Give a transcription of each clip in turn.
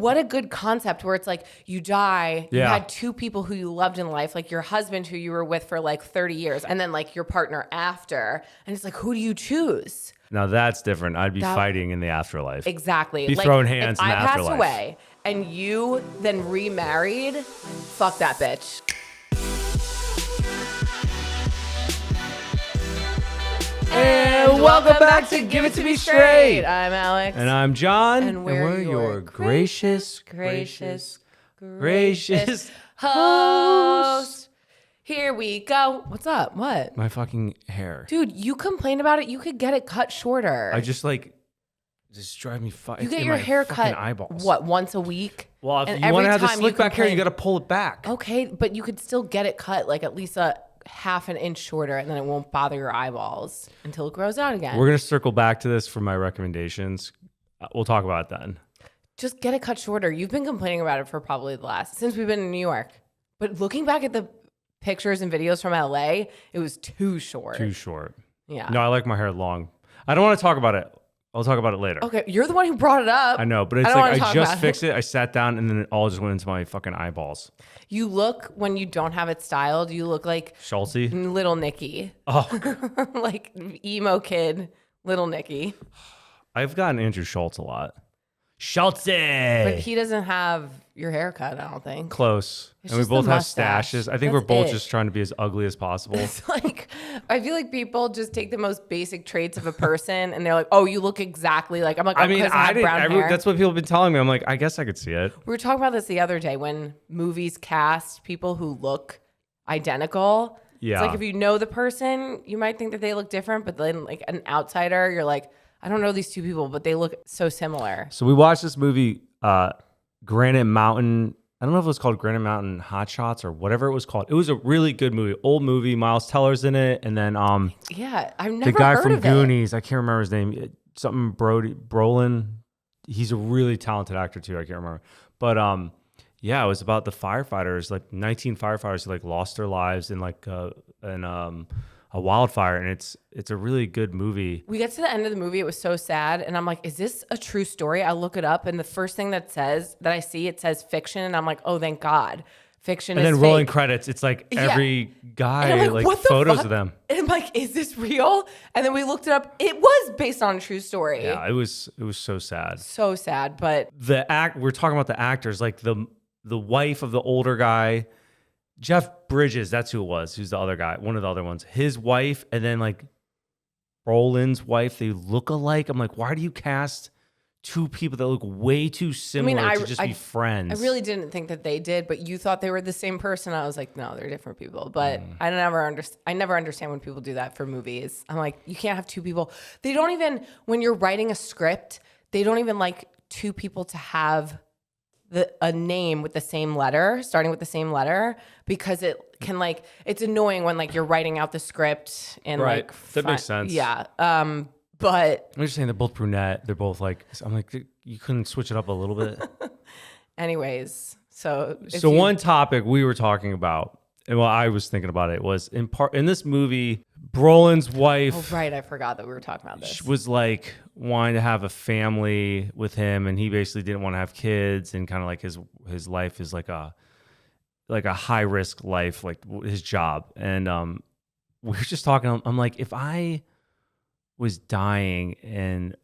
what a good concept where it's like you die, you Yeah. had two people who you loved in life, like your husband who you were with for like 30 years, and then like your partner after. And it's like, who do you choose? Now that's different. I'd be fighting in the afterlife. Exactly. Be like, throwing hands if in the I afterlife. pass away and you then remarried, fuck that bitch. And welcome back to Give It To Me Straight. I'm Alex. And I'm John. And we're your gracious host. Here we go. What's up? What? My fucking hair. Dude, you complained about it. You could get it cut shorter. I just drive me fucking. You get your hair cut, eyeballs. what, once a week? Well, if and you want to every have the time slick back hair, you got to pull it back. Okay, but you could still get it cut like at least a half an inch shorter, and then it won't bother your eyeballs until it grows out again. We're going to circle back to this for my recommendations. We'll talk about it then. Just get it cut shorter. You've been complaining about it for probably since we've been in New York. But looking back at the pictures and videos from LA, it was too short. Too short. Yeah. No, I like my hair long. I don't want to talk about it. I'll talk about it later. Okay, you're the one who brought it up. I know, but it's like I just fixed it. I sat down and then it all just went into my fucking eyeballs. You look, when you don't have it styled, you look like Schultze? Little Nicky. Oh. Like emo kid, Little Nicky. I've gotten Andrew Schultz a lot. Schultze! But he doesn't have your haircut, I don't think. Close. It's and we just both the have mustache. stashes. I think That's we're both it. just trying to be as ugly as possible. It's like, I feel like people just take the most basic traits of a person and they're like, oh, you look exactly like, I'm like, I mean, because I have brown hair. that's what people have been telling me. I'm like, I guess I could see it. We were talking about this the other day when movies cast people who look identical. Yeah. It's like if you know the person, you might think that they look different, but then like an outsider, you're like, I don't know these two people, but they look so similar. So we watched this movie, Granite Mountain. I don't know if it was called Granite Mountain Hot Shots or whatever it was called. It was a really good movie. Old movie. Miles Teller's in it. And then yeah, I've never the guy heard from of Goonies, I can't remember his name. Something Brolin. He's a really talented actor too. I can't remember. But yeah, it was about the firefighters, like 19 firefighters who like lost their lives in like a wildfire, and it's a really good movie. We get to the end of the movie, it was so sad, and I'm like, is this a true story? I look it up, and the first thing that I see, it says fiction, and I'm like, oh, thank God. Fiction is And then fake. rolling credits, it's like every guy, like what the photos fuck? of them. And I'm like, is this real? And then we looked it up. It was based on a true story. Yeah, it was so sad. So sad, but We're talking about the actors, like the wife of the older guy, Jeff Bridges, that's who it was. Who's the other guy? One of the other ones. His wife, and then like Brolin's wife, they look alike. I'm like, why do you cast two people that look way too similar to just be friends? I really didn't think that they did, but you thought they were the same person. I was like, no, they're different people. But I never understand when people do that for movies. I'm like, you can't have two people. They don't even, when you're writing a script, they don't even like two people to have a name with the same letter, starting with the same letter, because it can like, it's annoying when like you're writing out the script and Right. like That makes sense. Yeah. But I'm just saying they're both brunette. They're both like, I'm like, you couldn't switch it up a little bit. anyways, so One topic we were talking about, and while I was thinking about it, was in this movie, Brolin's wife. Oh, right. I forgot that we were talking about this. Was like wanting to have a family with him, and he basically didn't want to have kids, and kind of like his life is like a high risk life, like his job. And we were just talking. I'm like, if I was dying, and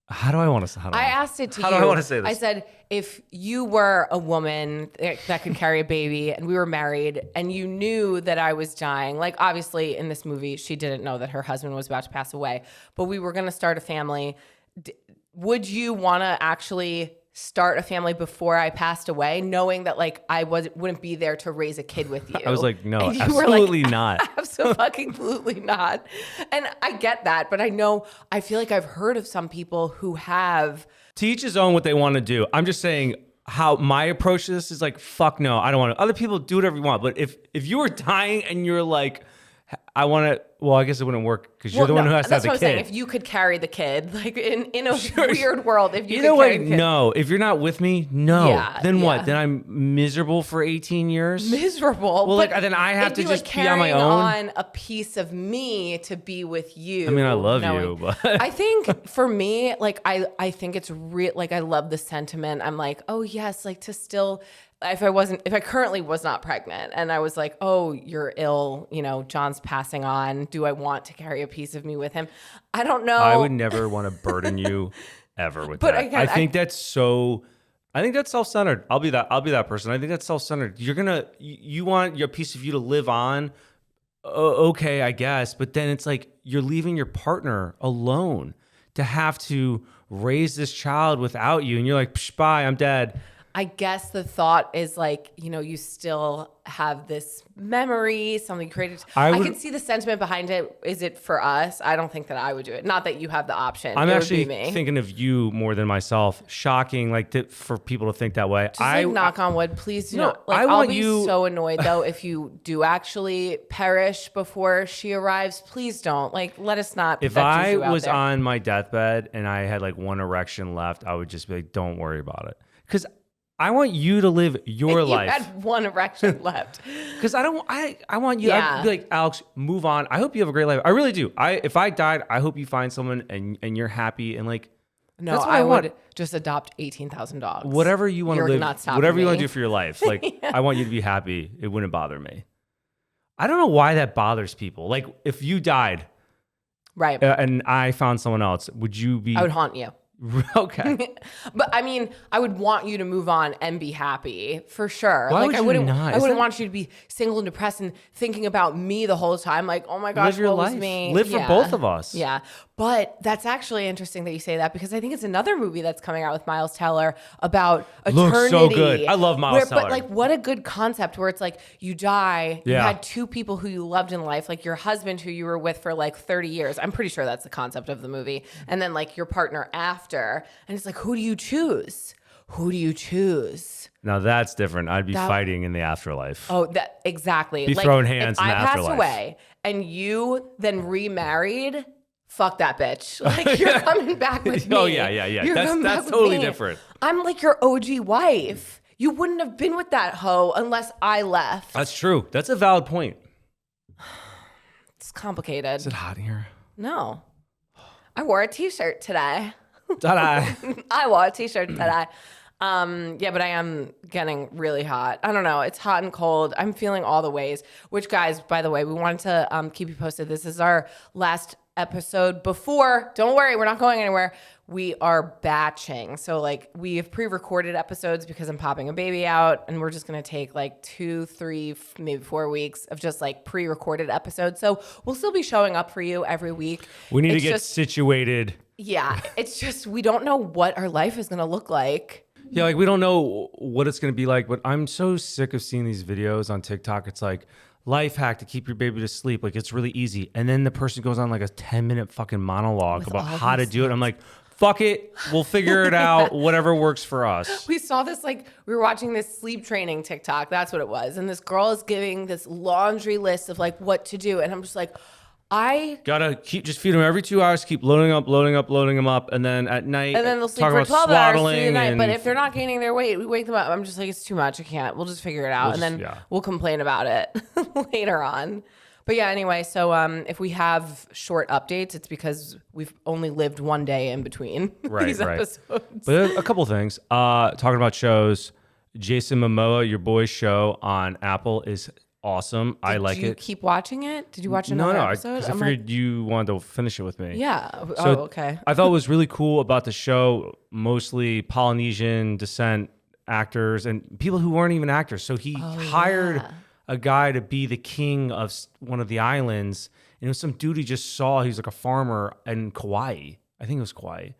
how do I want to? I asked it to you. How do I want to say this? I said, if you were a woman that could carry a baby and we were married and you knew that I was dying, like obviously in this movie, she didn't know that her husband was about to pass away, but we were going to start a family. Would you want to actually start a family before I passed away, knowing that like I wouldn't be there to raise a kid with you? I was like, no, And you absolutely were like, not. Absolutely not. And I get that, but I feel like I've heard of some people who have. To each his own what they want to do. I'm just saying how my approach to this is like, fuck no, I don't want to. Other people do whatever you want. But if you were dying and you're like, I want to, Well, I guess it wouldn't work because you're the one who has to have that's the what I'm kid. saying. If you could carry the kid, like in a weird world, if you Either could way, carry the kid. no. If you're not with me, no. Yeah, Then yeah. what? Then I'm miserable for 18 years? Miserable. Well, but like, then I have it'd to just like be on my carrying own? on a piece of me to be with you. I mean, I love you, but I think for me, like I think it's real. Like I love the sentiment. I'm like, oh yes, like to still. If I currently was not pregnant and I was like, oh, you're ill, you know, John's passing on. Do I want to carry a piece of me with him? I don't know. I would never want to burden you ever with But that. again, I think that's self-centered. I'll be that person. I think that's self-centered. You want your piece of you to live on. Okay, I guess. But then it's like you're leaving your partner alone to have to raise this child without you. And you're like, psh, bye, I'm dead. I guess the thought is like, you know, you still have this memory, something created. I can see the sentiment behind it. Is it for us? I don't think that I would do it. Not that you have the option. I'm actually would be me. thinking of you more than myself. Shocking, like for people to think that way. Just like knock on wood, please do not. Like, I I'll want be you- so annoyed though if you do actually perish before she arrives. Please don't. Like, let us not. Put If that I juju out was there. on my deathbed and I had like one erection left, I would just be like, don't worry about it. Because I want you to live your you life. had one erection left. Because I want you. Yeah. I'd be like, Alex, move on. I hope you have a great life. I really do. If I died, I hope you find someone and you're happy and like. No, that's what I want. would just adopt 18,000 dogs. Whatever you want to You're live, not stopping whatever you want me. to do for your life. Like, I want you to be happy. It wouldn't bother me. I don't know why that bothers people. Like, if you died, Right. and I found someone else, would you be? I would haunt you. Okay. But I mean, I would want you to move on and be happy for sure. Why like would I you wouldn't not? I wouldn't want you to be single and depressed and thinking about me the whole time. Like, oh my gosh, Live your what was life. me? Live for both of us. Yeah. But that's actually interesting that you say that because I think it's another movie that's coming out with Miles Teller about eternity. Looks so good. I love Miles Teller. But like, what a good concept where it's like you die, you Yeah. had two people who you loved in life, like your husband who you were with for like 30 years. I'm pretty sure that's the concept of the movie. And then like your partner after. And it's like, who do you choose? Who do you choose? Now that's different. I'd be fighting in the afterlife. Oh, that exactly. Be throwing hands if in the I pass afterlife. away and you then remarried, fuck that bitch. Like you're coming back with me. Oh, yeah. You're coming That's back with totally me. different. I'm like your OG wife. You wouldn't have been with that hoe unless I left. That's true. That's a valid point. It's complicated. Is it hot in here? No. I wore a t-shirt today. Ta-da. I wore a t-shirt today. Yeah, but I am getting really hot. I don't know. It's hot and cold. I'm feeling all the ways, which guys, by the way, we wanted to keep you posted. This is our last episode before, don't worry, we're not going anywhere. We are batching. So like we have pre-recorded episodes because I'm popping a baby out and we're just going to take like 2, 3, maybe 4 weeks of just like pre-recorded episodes. So we'll still be showing up for you every week. We need to It's get just, situated. yeah, it's just, we don't know what our life is going to look like. Yeah, like we don't know what it's going to be like, but I'm so sick of seeing these videos on TikTok. It's like life hack to keep your baby to sleep. Like it's really easy. And then the person goes on like a 10-minute fucking monologue about how to do it. I'm like, fuck it. We'll figure it out. Whatever works for us. We saw this, like, we were watching this sleep training TikTok. That's what it was. And this girl is giving this laundry list of like what to do. And I'm just like, Gotta just feed them every 2 hours, keep loading them up, and then at night, and then they'll sleep talk for about 12 hours through the swaddling night. But and- if they're not gaining their weight, we wake them up. I'm just like, it's too much. I can't. We'll just figure it out. And then we'll complain about it later on. But yeah, anyway, so if we have short updates, it's because we've only lived one day in between these episodes. But a couple things. Talking about shows, Jason Momoa, your boy's show on Apple is awesome. I like Did you it. keep watching it? Did you watch another episode? Because I figured you wanted to finish it with me. Yeah. So Okay. I thought what was really cool about the show, mostly Polynesian descent actors and people who weren't even actors. So he hired a guy to be the king of one of the islands. And it was some dude he just saw. He was like a farmer in Kauai. I think it was Kauai. And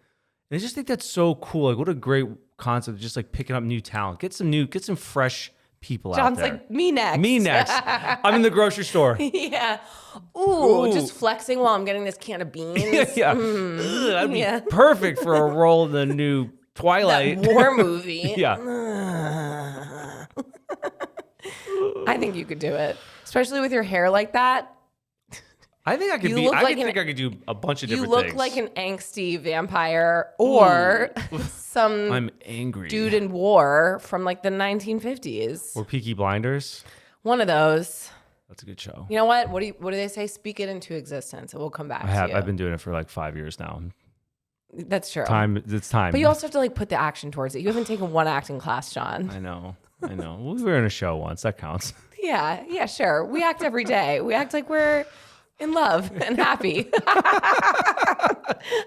I just think that's so cool. Like, what a great concept, just like picking up new talent. Get some fresh people John's out there. like, me next. Me next. I'm in the grocery store. Yeah. Ooh, just flexing while I'm getting this can of beans. Yeah. Ugh, that'd be perfect for a role in the new Twilight. That war movie. Yeah. I think you could do it. Especially with your hair like that. I think I could be. I think I could do a bunch of different things. You look like an angsty vampire or I'm angry dude in war from like the 1950s. Or Peaky Blinders. One of those. That's a good show. You know what? What do they say? Speak it into existence. It will come back to you. I've been doing it for like 5 years now. That's true. It's time. But you also have to like put the action towards it. You haven't taken one acting class, John. I know. We were in a show once. That counts. Yeah, sure. We act every day. We act like we're in love and happy.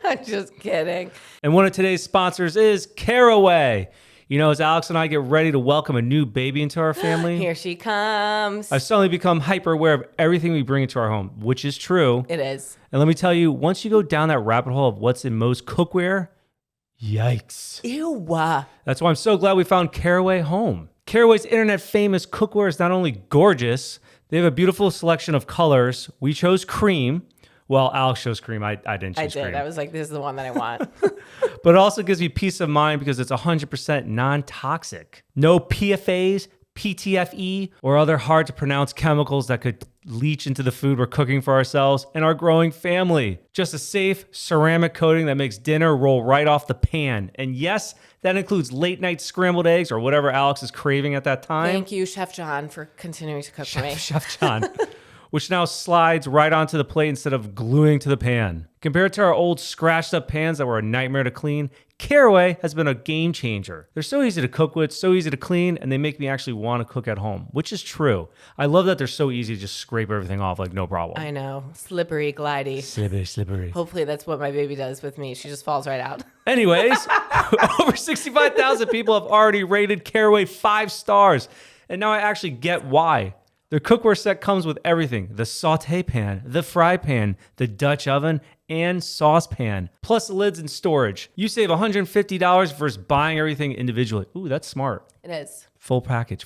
I'm just kidding. And one of today's sponsors is Caraway. You know, as Alex and I get ready to welcome a new baby into our family, here she comes. I've suddenly become hyper aware of everything we bring into our home, which is true. It is. And let me tell you, once you go down that rabbit hole of what's in most cookware, yikes. Ew. That's why I'm so glad we found Caraway Home. Caraway's internet famous cookware is not only gorgeous, they have a beautiful selection of colors. We chose cream. Well, Alex chose cream. I didn't choose cream. I was like, this is the one that I want. But it also gives me peace of mind because it's 100% non-toxic. No PFAs, PTFE, or other hard to pronounce chemicals that could leach into the food we're cooking for ourselves and our growing family. Just a safe ceramic coating that makes dinner roll right off the pan. And yes, that includes late night scrambled eggs or whatever Alex is craving at that time. Thank you, Chef John, for continuing to cook for me. Chef John. Which now slides right onto the plate instead of gluing to the pan. Compared to our old scratched up pans that were a nightmare to clean, Caraway has been a game changer. They're so easy to cook with, so easy to clean, and they make me actually want to cook at home, which is true. I love that they're so easy to just scrape everything off like no problem. I know. Slippery, glidey. Slippery. Hopefully that's what my baby does with me. She just falls right out. Anyways, over 65,000 people have already rated Caraway 5 stars, and now I actually get why. Their cookware set comes with everything: the saute pan, the fry pan, the Dutch oven, and saucepan, plus the lids and storage. You save $150 versus buying everything individually. Ooh, that's smart. It is. Full package.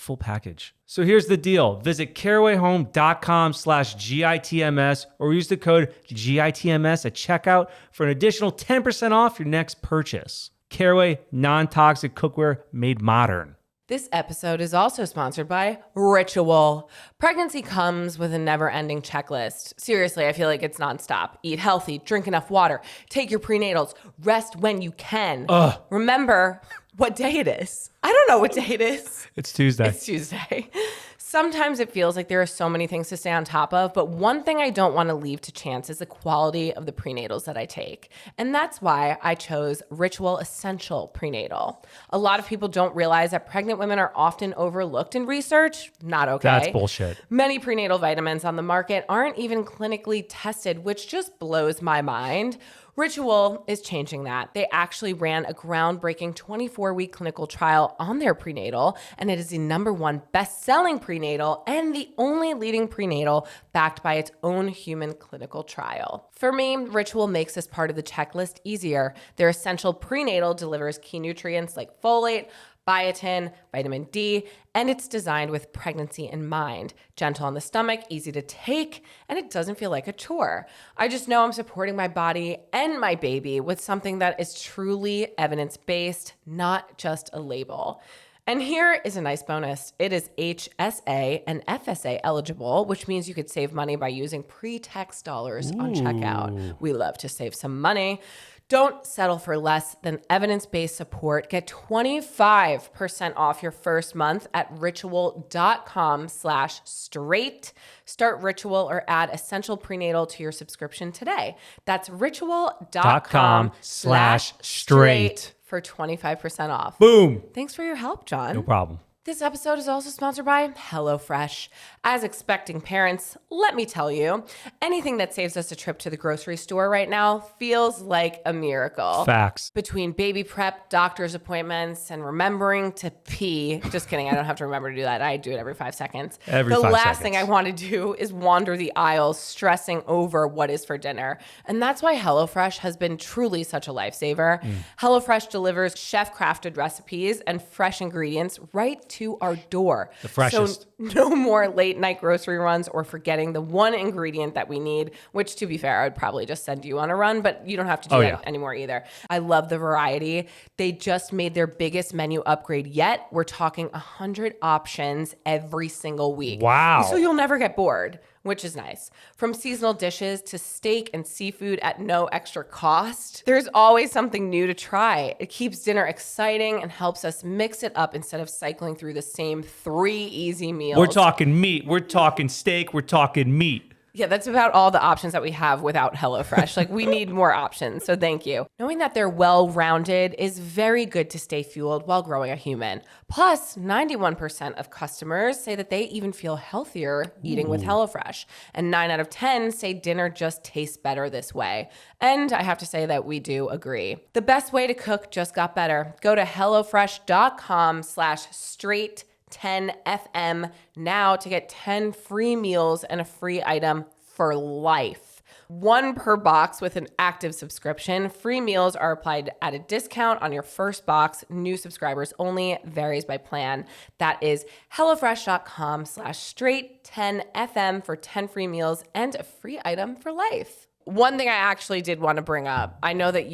So here's the deal. Visit carawayhome.com/GITMS or use the code GITMS at checkout for an additional 10% off your next purchase. Caraway, non-toxic cookware made modern. This episode is also sponsored by Ritual. Pregnancy comes with a never-ending checklist. Seriously, I feel like it's nonstop. Eat healthy, drink enough water, take your prenatals, rest when you can. Remember what day it is. I don't know what day it is. It's Tuesday. It's Tuesday. Sometimes it feels like there are so many things to stay on top of, but one thing I don't want to leave to chance is the quality of the prenatals that I take. And that's why I chose Ritual Essential Prenatal. A lot of people don't realize that pregnant women are often overlooked in research. Not okay. That's bullshit. Many prenatal vitamins on the market aren't even clinically tested, which just blows my mind. Ritual is changing that. They actually ran a groundbreaking 24-week clinical trial on their prenatal, and it is the #1 best-selling prenatal and the only leading prenatal backed by its own human clinical trial. For me, Ritual makes this part of the checklist easier. Their essential prenatal delivers key nutrients like folate, biotin, vitamin D, and it's designed with pregnancy in mind. Gentle on the stomach, easy to take, and it doesn't feel like a chore. I just know I'm supporting my body and my baby with something that is truly evidence-based, not just a label. And here is a nice bonus. It is HSA and FSA eligible, which means you could save money by using pre-tax dollars on checkout. We love to save some money. Don't settle for less than evidence-based support. Get 25% off your first month at ritual.com/straight. Start Ritual or add Essential Prenatal to your subscription today. That's ritual.com/straight for 25% off. Boom. Thanks for your help, John. No problem. This episode is also sponsored by HelloFresh. As expecting parents, let me tell you, anything that saves us a trip to the grocery store right now feels like a miracle. Facts. Between baby prep, doctor's appointments, and remembering to pee. Just kidding, I don't have to remember to do that. I do it every 5 seconds. The last thing I want to do is wander the aisles stressing over what is for dinner. And that's why HelloFresh has been truly such a lifesaver. HelloFresh delivers chef-crafted recipes and fresh ingredients right to our door. The freshest. So no more late night grocery runs or forgetting the one ingredient that we need, which to be fair, I would probably just send you on a run, but you don't have to do that anymore either. I love the variety. They just made their biggest menu upgrade yet. We're talking 100 options every single week. Wow. So you'll never get bored. which is nice. From seasonal dishes to steak and seafood at no extra cost, there's always something new to try. It keeps dinner exciting and helps us mix it up instead of cycling through the same 3 easy meals. We're talking meat. We're talking steak. We're talking meat. Yeah, that's about all the options that we have without HelloFresh. Like, we need more options, so thank you. Knowing that they're well-rounded is very good to stay fueled while growing a human. Plus, 91% of customers say that they even feel healthier eating with HelloFresh. And 9 out of 10 say dinner just tastes better this way. And I have to say that we do agree. The best way to cook just got better. Go to HelloFresh.com/straight 10FM now to get 10 free meals and a free item for life. 1 per box with an active subscription. Free meals are applied at a discount on your first box. New subscribers only. Varies by plan. That is HelloFresh.com/straight 10FM for 10 free meals and a free item for life. One thing I actually did want to bring up. I know that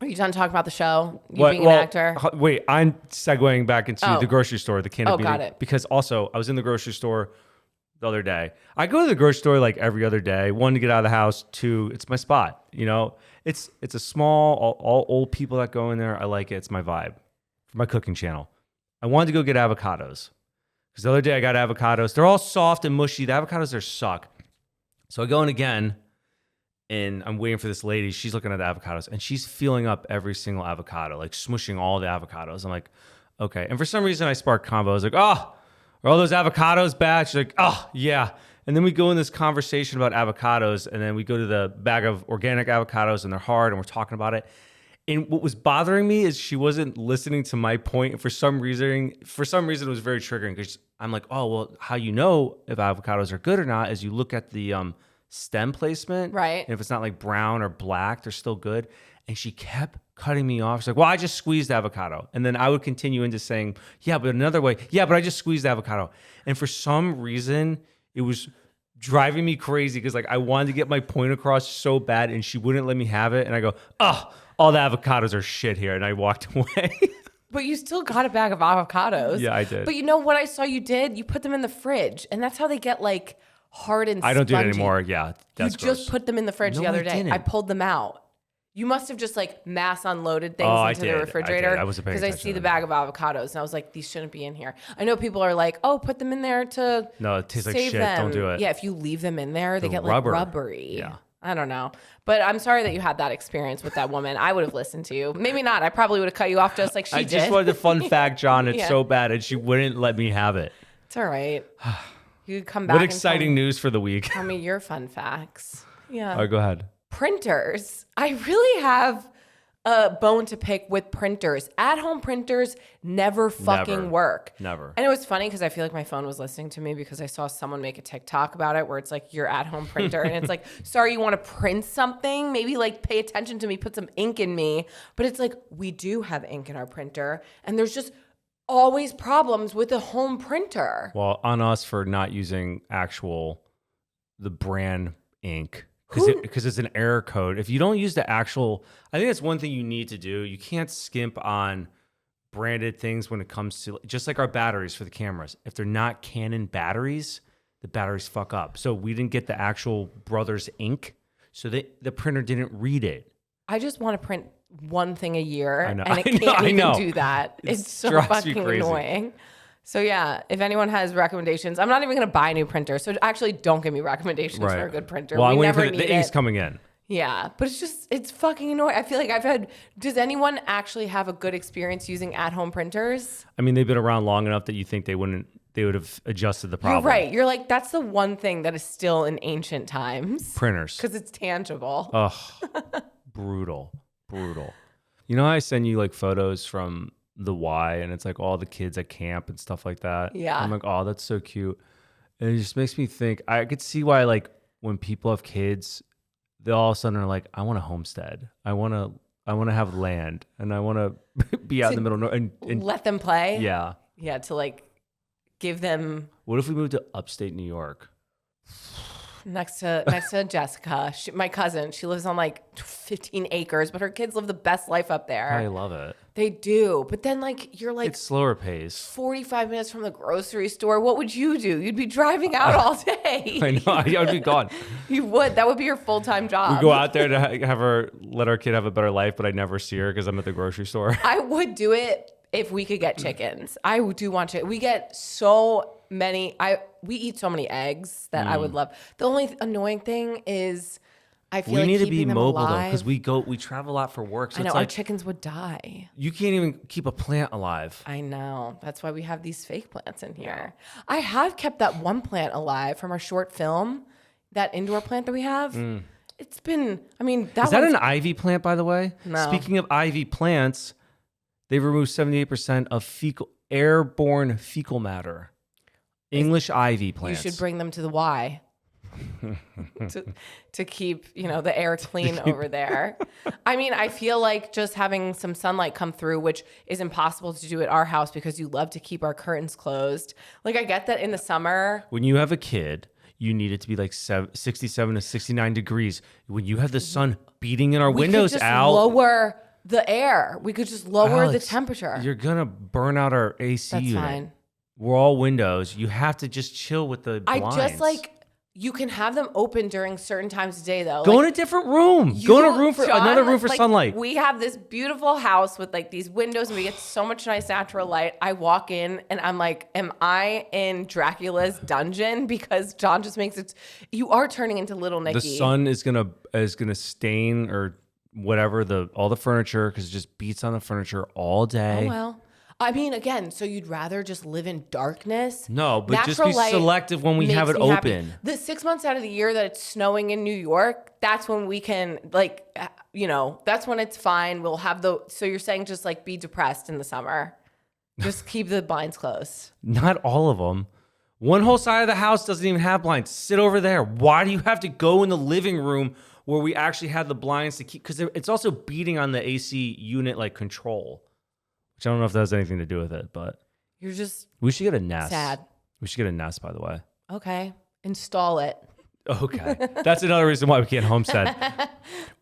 are you done talking about the show? Being an actor? Wait, I'm segueing back into the grocery store, the can of beans. Got it. Because also, I was in the grocery store the other day. I go to the grocery store like every other day. 1, to get out of the house. 2, it's my spot. You know, it's a small, all old people that go in there. I like it. It's my vibe for my cooking channel. I wanted to go get avocados because the other day I got avocados. They're all soft and mushy. The avocados there suck. So I go in again. And I'm waiting for this lady. She's looking at the avocados, and she's filling up every single avocado, like smushing all the avocados. I'm like, okay. And for some reason, I sparked combo. I was like, oh, are all those avocados bad? She's like, oh, yeah. And then we go in this conversation about avocados, and then we go to the bag of organic avocados, and they're hard, and we're talking about it. And what was bothering me is she wasn't listening to my point. And for some reason, it was very triggering because I'm like, oh, well, how you know if avocados are good or not is you look at the stem placement. Right. And if it's not like brown or black, they're still good. And she kept cutting me off. She's like, well, I just squeezed avocado. And then I would continue into saying, yeah, but another way. Yeah, but I just squeezed avocado. And for some reason, it was driving me crazy because like I wanted to get my point across so bad and she wouldn't let me have it. And I go, oh, all the avocados are shit here. And I walked away. But you still got a bag of avocados. Yeah, I did. But you know what I saw you did? You put them in the fridge. And that's how they get like hard and spongy. I don't do it anymore. Yeah, that's gross. Just put them in the fridge the other day. Didn't. I pulled them out. You must have just like mass unloaded things into the refrigerator. I wasn't paying attention. Because I see the bag of avocados and I was like, these shouldn't be in here. I know people are like, oh, put them in there to No, it tastes like shit. Them. Don't do it. Yeah, if you leave them in there, they get like rubbery. Yeah. I don't know. But I'm sorry that you had that experience with that woman. I would have listened to you. Maybe not. I probably would have cut you off just like she did. I just wanted a fun fact, John. It's so bad. And she wouldn't let me have it. It's all right. You could come back. What exciting news for the week. Tell me your fun facts. Yeah. All right, go ahead. Printers. I really have a bone to pick with printers. At-home printers never fucking work. Never. And it was funny because I feel like my phone was listening to me because I saw someone make a TikTok about it where it's like your at-home printer and it's like, sorry, you want to print something? Maybe like pay attention to me, put some ink in me. But it's like, we do have ink in our printer and there's just always problems with a home printer. Well, on us for not using the brand ink. Because it's an error code. If you don't use the actual, I think that's one thing you need to do. You can't skimp on branded things when it comes to, just like our batteries for the cameras. If they're not Canon batteries, the batteries fuck up. So we didn't get the actual Brothers ink. So the printer didn't read it. I just want to print one thing a year. I know. And it can't even do that. It's so fucking annoying. So yeah, if anyone has recommendations, I'm not even going to buy a new printer. So actually don't give me recommendations for a good printer. Well, I'm waiting for need the ink's coming in. Yeah, but it's fucking annoying. I feel like does anyone actually have a good experience using at-home printers? I mean, they've been around long enough that you think they would have adjusted the problem. You're right. You're like, that's the one thing that is still in ancient times. Printers. Because it's tangible. Ugh, brutal. You know how I send you like photos from the Y and it's like all the kids at camp and stuff like that. Yeah. I'm like, oh, that's so cute. And it just makes me think, I could see why like when people have kids, they all of a sudden are like, I want a homestead. I want to have land and I want to be out in the middle of nowhere and let them play. Yeah. Yeah. To like give them. What if we moved to upstate New York? next to Jessica, my cousin. She lives on like 15 acres, but her kids live the best life up there. I love it. They do. But then like you're like It's slower pace. 45 minutes from the grocery store. What would you do? You'd be driving out all day. I know. I would be gone. You would. That would be your full-time job. We go out there to let our kid have a better life, but I never see her because I'm at the grocery store. I would do it if we could get chickens. I do want chicken. We get so many. We eat so many eggs that I would love. The only annoying thing is I feel We like need to keeping be them mobile though, alive. because we travel a lot for work. So I know it's our like chickens would die. you can't even keep a plant alive. I know. That's why we have these fake plants in here. I have kept that one plant alive from our short film, that indoor plant that we have. It's been, I mean, Is that an ivy plant, by the way? No. Speaking of ivy plants, they've removed 78% of airborne fecal matter. English ivy You plants. should bring them to the Y. to keep, the air clean over there. I mean, I feel like just having some sunlight come through, which is impossible to do at our house because you love to keep our curtains closed. Like I get that in the summer. When you have a kid, you need it to be like 67 to 69 degrees. When you have the sun beating in our windows we could just out. lower the air. We could just lower the Alex, temperature. You're going to burn out our AC That's unit. fine. We're all windows. You have to just chill with the blinds. I just you can have them open during certain times of day though. Go in a different room. Go in a room for John, another room for sunlight. We have this beautiful house with like these windows and we get so much nice natural light. I walk in and I'm like, am I in Dracula's dungeon? Because John just makes it. You are turning into little Nicky. The sun is gonna stain or whatever all the furniture because it just beats on the furniture all day. Oh well. I mean, again, so you'd rather just live in darkness? No, but just Natural be light selective when we have it makes me happy. open. The 6 months out of the year that it's snowing in New York, that's when we can that's when it's fine. We'll have so you're saying just like be depressed in the summer. Just keep the blinds closed. Not all of them. One whole side of the house doesn't even have blinds. Sit over there. Why do you have to go in the living room where we actually have the blinds to keep? Because it's also beating on the AC unit like control. Which I don't know if that has anything to do with it, but You're just we should get a Nest. sad. We should get a Nest, by the way. Okay. Install it. Okay. That's another reason why we can't homestead.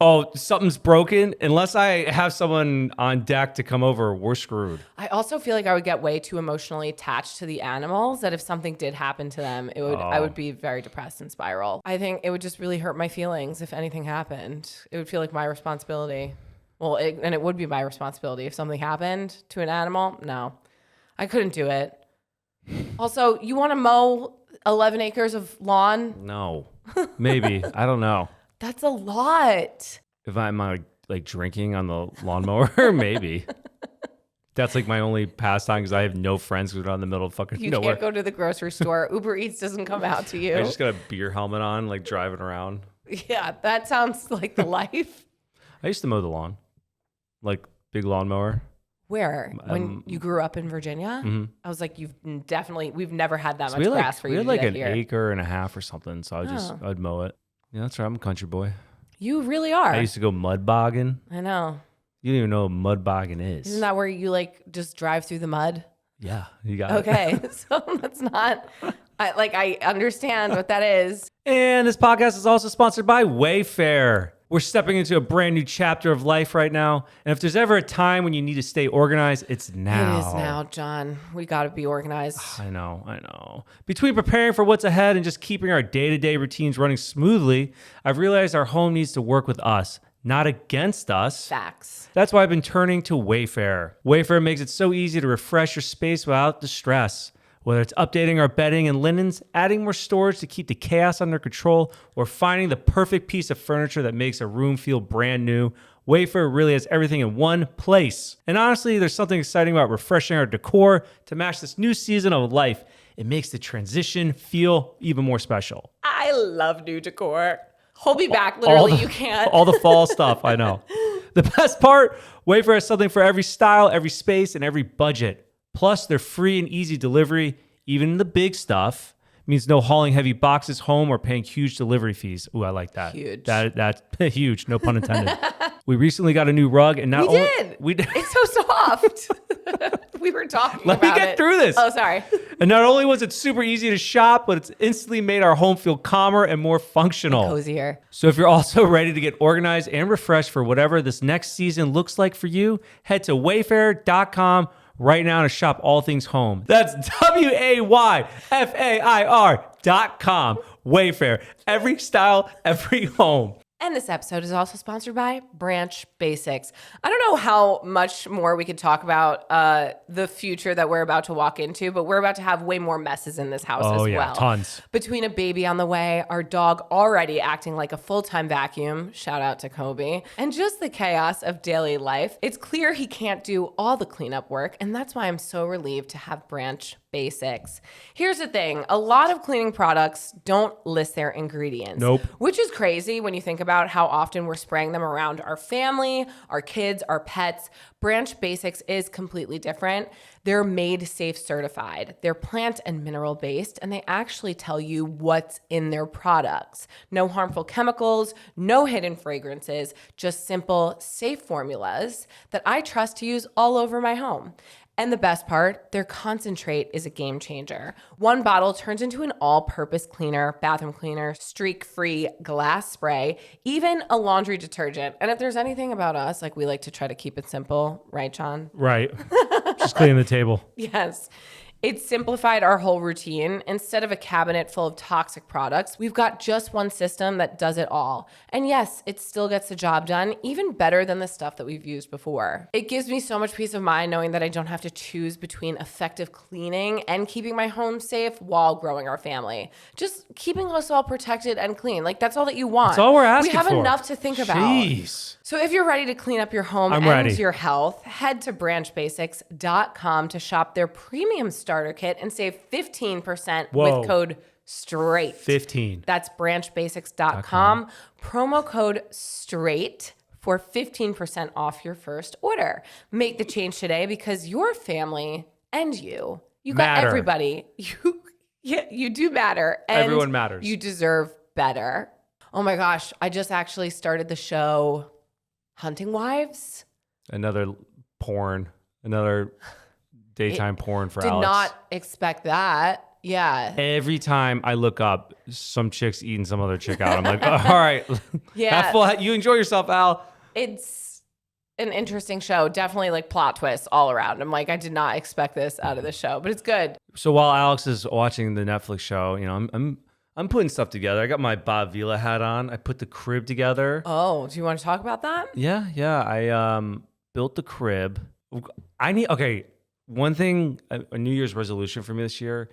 Oh, something's broken. Unless I have someone on deck to come over, we're screwed. I also feel like I would get way too emotionally attached to the animals that if something did happen to them, I would be very depressed and spiral. I think it would just really hurt my feelings if anything happened. It would feel like my responsibility. Well, and it would be my responsibility if something happened to an animal. No, I couldn't do it. Also, you want to mow 11 acres of lawn? No. Maybe. I don't know. That's a lot. If I'm like drinking on the lawnmower, maybe. That's like my only pastime because I have no friends who are in the middle of fucking You nowhere. can't go to the grocery store. Uber Eats doesn't come out to you. I just got a beer helmet on, like driving around. Yeah, that sounds like the life. I used to mow the lawn, like big lawnmower. Where? When you grew up in Virginia? Mm-hmm. I was like, we've never had that So much grass for you we to had do like that an here. acre and a half or something. So I'd mow it. Yeah, that's right. I'm a country boy. You really are. I used to go mud bogging. I know. You don't even know what mud bogging is. Isn't that where you like just drive through the mud? Yeah, you got it. Okay. So that's not, I understand what that is. And this podcast is also sponsored by Wayfair. We're stepping into a brand new chapter of life right now. And if there's ever a time when you need to stay organized, it's now. It is now, John. We got to be organized. I know. Between preparing for what's ahead and just keeping our day-to-day routines running smoothly, I've realized our home needs to work with us, not against us. Facts. That's why I've been turning to Wayfair. Wayfair makes it so easy to refresh your space without the stress. Whether it's updating our bedding and linens, adding more storage to keep the chaos under control, or finding the perfect piece of furniture that makes a room feel brand new, Wayfair really has everything in one place. And honestly, there's something exciting about refreshing our decor to match this new season of life. It makes the transition feel even more special. I love new decor. Hold me back. Literally, you can't. All the fall stuff, I know. The best part, Wayfair has something for every style, every space, and every budget. Plus, they're free and easy delivery, even the big stuff. Means no hauling heavy boxes home or paying huge delivery fees. Ooh, I like that. Huge. That's huge, no pun intended. We recently got a new rug, and We did. We did. It's so soft. We were talking Let about me get through this. Oh, sorry. And not only was it super easy to shop, but it's instantly made our home feel calmer and more functional. Cozier. So if you're also ready to get organized and refreshed for whatever this next season looks like for you, head to wayfair.com right now to shop all things home. That's WAYFAIR.com. Wayfair. Every style, every home. And this episode is also sponsored by Branch Basics. I don't know how much more we could talk about the future that we're about to walk into, but we're about to have way more messes in this house as well. Tons. Between a baby on the way, our dog already acting like a full-time vacuum, shout out to Kobe, and just the chaos of daily life, it's clear he can't do all the cleanup work, and that's why I'm so relieved to have Branch Basics. Here's the thing. A lot of cleaning products don't list their ingredients. Nope. Which is crazy when you think about how often we're spraying them around our family, our kids, our pets. Branch Basics is completely different. They're Made Safe certified. They're plant and mineral based, and they actually tell you what's in their products. No harmful chemicals, no hidden fragrances, just simple, safe formulas that I trust to use all over my home. And the best part, their concentrate is a game changer. One bottle turns into an all-purpose cleaner, bathroom cleaner, streak-free glass spray, even a laundry detergent. And if there's anything about us, like we like to try to keep it simple, right, John? Right. Just cleaning the table. Yes. It's simplified our whole routine. Instead of a cabinet full of toxic products, we've got just one system that does it all. And yes, it still gets the job done, even better than the stuff that we've used before. It gives me so much peace of mind knowing that I don't have to choose between effective cleaning and keeping my home safe while growing our family. Just keeping us all protected and clean. Like, that's all that you want. That's all we're asking for. We have for. enough to think about. Jeez. So if you're ready to clean up your home your health, head to branchbasics.com to shop their premium starter kit and save 15% with code STRAIGHT. 15. That's branchbasics.com. Promo code STRAIGHT for 15% off your first order. Make the change today because your family and you got matter. Everybody. You do matter. And everyone matters. You deserve better. Oh my gosh, I just actually started the show Hunting Wives. Another daytime porn for Did Alex. not expect that. Yeah. Every time I look up, some chick's eating some other chick out. I'm like, oh, all right. Yeah. Have fun. You enjoy yourself, Al. It's an interesting show. Definitely like plot twists all around. I'm like, I did not expect this out of the show, but it's good. So while Alex is watching the Netflix show, I'm putting stuff together. I got my Bob Vila hat on. I put the crib together. Oh, do you want to talk about that? Yeah. I built the crib. One thing, a New Year's resolution for me this year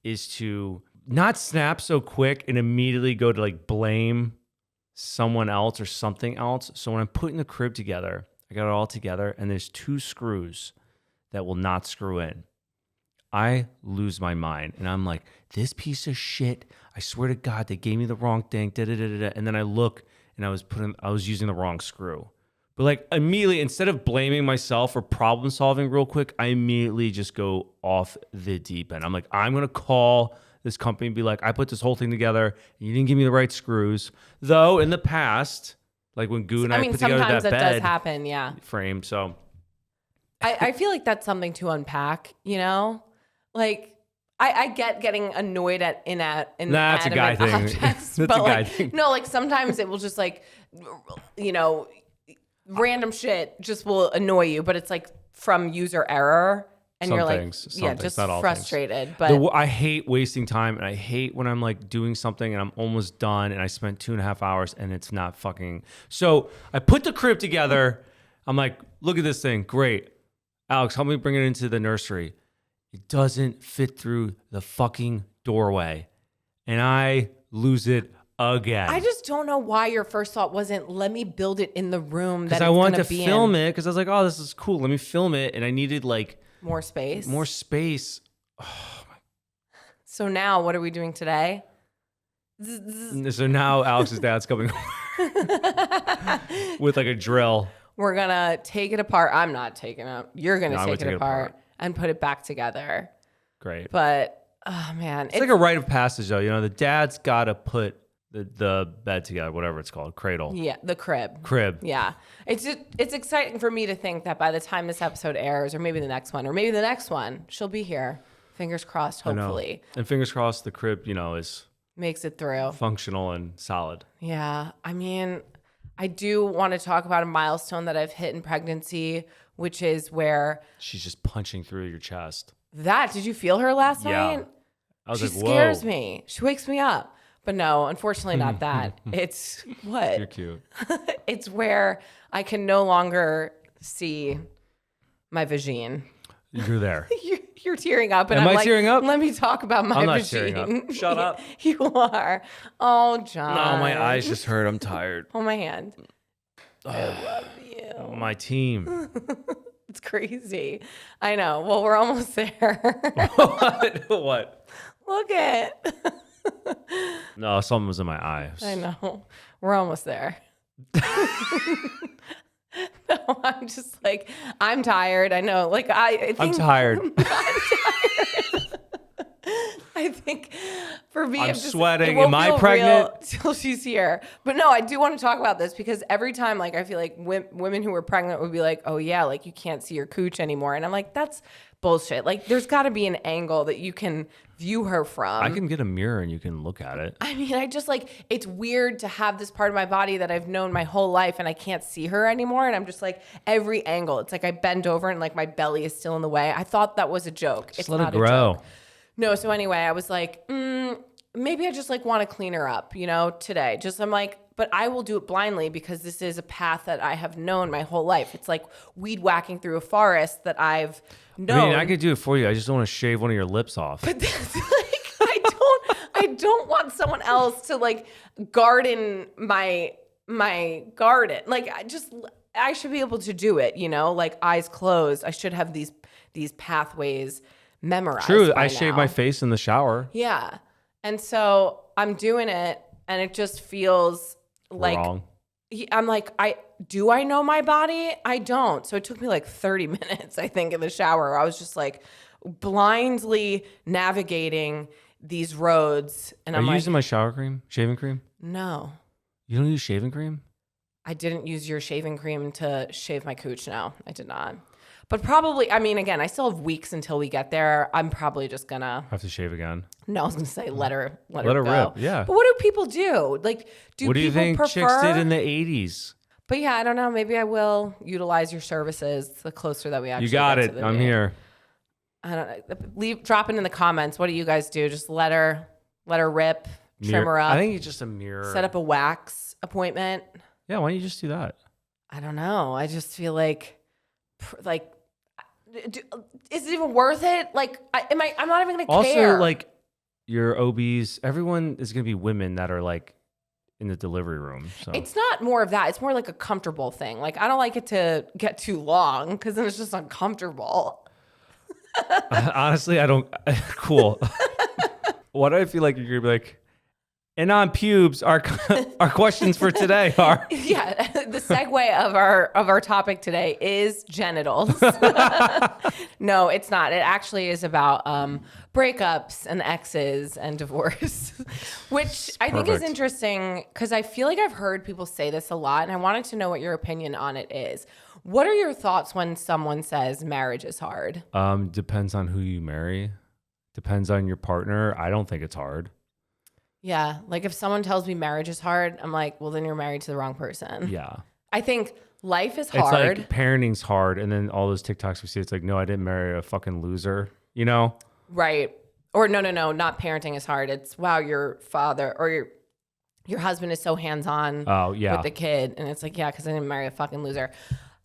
is to not snap so quick and immediately go to like blame someone else or something else. So when I'm putting the crib together, I got it all together and there's 2 screws that will not screw in. I lose my mind and I'm like, this piece of shit, I swear to God, they gave me the wrong thing. And then I look and I was using the wrong screw. But like immediately, instead of blaming myself or problem solving real quick, I immediately just go off the deep end. I'm like, I'm going to call this company and be like, I put this whole thing together and you didn't give me the right screws. Though in the past, like when Goo and I put together that sometimes that bed does happen, yeah. frame. So I feel like that's something to unpack, you know? Like, I get getting annoyed at that's a guy thing. Objects, That's a guy thing. No, like sometimes it will just like, random shit just will annoy you, but it's like from user error. And some you're like, things, just not all frustrated. Things. But I hate wasting time and I hate when I'm like doing something and I'm almost done and I spent 2.5 hours and it's not fucking. So I put the crib together. I'm like, look at this thing. Great. Alex, help me bring it into the nursery. It doesn't fit through the fucking doorway. And I lose it again. I just don't know why your first thought wasn't, let me build it in the room that it's I wanted to be film it because I was like, oh, this is cool. Let me film it. And I needed like more space. Oh my. So now what are we doing today? So now Alex's dad's coming with like a drill. We're going to take it apart. I'm not taking it. You're going to take it apart and put it back together. Great. But, oh man. It's like a rite of passage though. The dad's got to put the bed together, whatever it's called, cradle. Yeah, the crib. Yeah. It's exciting for me to think that by the time this episode airs, or maybe the next one, she'll be here. Fingers crossed, I know. hopefully. And fingers crossed the crib, is Makes it through. functional and solid. Yeah. I mean, I do want to talk about a milestone that I've hit in pregnancy, which is where She's just punching through your chest. did you feel her last Yeah. night? I was She like, whoa. scares me. She wakes me up. But no, unfortunately not that. It's what? You're cute. It's where I can no longer see my vagine. You're there. You're tearing up. And Am I'm I like, tearing up? let me talk about my I'm not vagine. tearing up. Shut up. You are. Oh, John. No, my eyes just hurt. I'm tired. Hold my hand. I love you. My team. It's crazy. I know. Well, we're almost there. What? Look at. No, something was in my eyes. I know. We're almost there. No, I'm just like, I'm tired. I know. Like, I think I'm tired. I think for me, I'm sweating. it won't Am I feel pregnant? real till she's here. But no, I do want to talk about this because every time, like, I feel like women who are pregnant would be like, oh yeah, like you can't see your cooch anymore. And I'm like, that's bullshit. Like, there's got to be an angle that you can view her from. I can get a mirror and you can look at it. I mean, I just like, it's weird to have this part of my body that I've known my whole life and I can't see her anymore. And I'm just like, every angle, it's like I bend over and like my belly is still in the way. I thought that was a joke. Just let it grow. A joke. No, so anyway, I was like, maybe I just like want to clean her up, today. I'm like, but I will do it blindly because this is a path that I have known my whole life. It's like weed whacking through a forest that I've known. I mean, I could do it for you. I just don't want to shave one of your lips off. But that's like, I don't want someone else to like garden my garden. Like I should be able to do it, like eyes closed. I should have these pathways memorized. True. I shave my face in the shower. Yeah. And so I'm doing it and it just feels like Wrong. I'm like, do I know my body? I don't. So it took me like 30 minutes, I think, in the shower. I was just like blindly navigating these roads. And Are I'm you like, using my shower cream? Shaving cream? no, You don't use shaving cream? I didn't use your shaving cream to shave my cooch. No, I did not. But probably, I mean, again, I still have weeks until we get there. I'm probably just gonna Have to shave again. No, I was gonna say let her Let go. her rip, yeah. But what do people do? Like, What do you people think prefer? chicks did in the 80s? But yeah, I don't know. Maybe I will utilize your services the closer that we actually. You got get it. to the I'm date. here. I don't know. Drop it in the comments. What do you guys do? Just let her rip, trim her up, I think it's just a mirror. set up a wax appointment. Yeah, why don't you just do that? I don't know. I just feel like is it even worth it? Like, I'm not even gonna care. Also, like, your OBs, everyone is going to be women that are, like, in the delivery room. So It's not more of that. It's more like a comfortable thing. Like, I don't like it to get too long because then it's just uncomfortable. honestly, I don't. Cool. Why do I feel like you're going to be like, and on pubes, our questions for today are. Yeah, the segue of our topic today is genitals. No, it's not. It actually is about breakups and exes and divorce, which I think is Perfect. interesting because I feel like I've heard people say this a lot, and I wanted to know what your opinion on it is. What are your thoughts when someone says marriage is hard? Depends on who you marry. Depends on your partner. I don't think it's hard. Yeah, like if someone tells me marriage is hard, I'm like, well, then you're married to the wrong person. Yeah. I think life is hard. It's like parenting's hard. And then all those TikToks we see, it's like, no, I didn't marry a fucking loser, Right. Or no, not parenting is hard. It's, wow, your father or your husband is so hands-on Oh, yeah. with the kid. And it's like, yeah, because I didn't marry a fucking loser.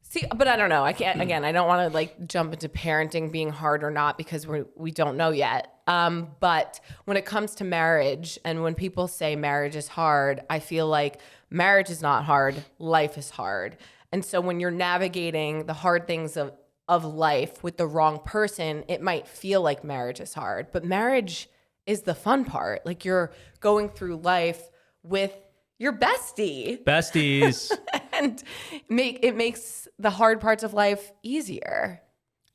See, but I don't know. I can't, again, I don't want to like jump into parenting being hard or not because we don't know yet. But when it comes to marriage and when people say marriage is hard, I feel like marriage is not hard. Life is hard. And so when you're navigating the hard things of life with the wrong person, it might feel like marriage is hard, but marriage is the fun part. Like you're going through life with your besties and it makes the hard parts of life easier.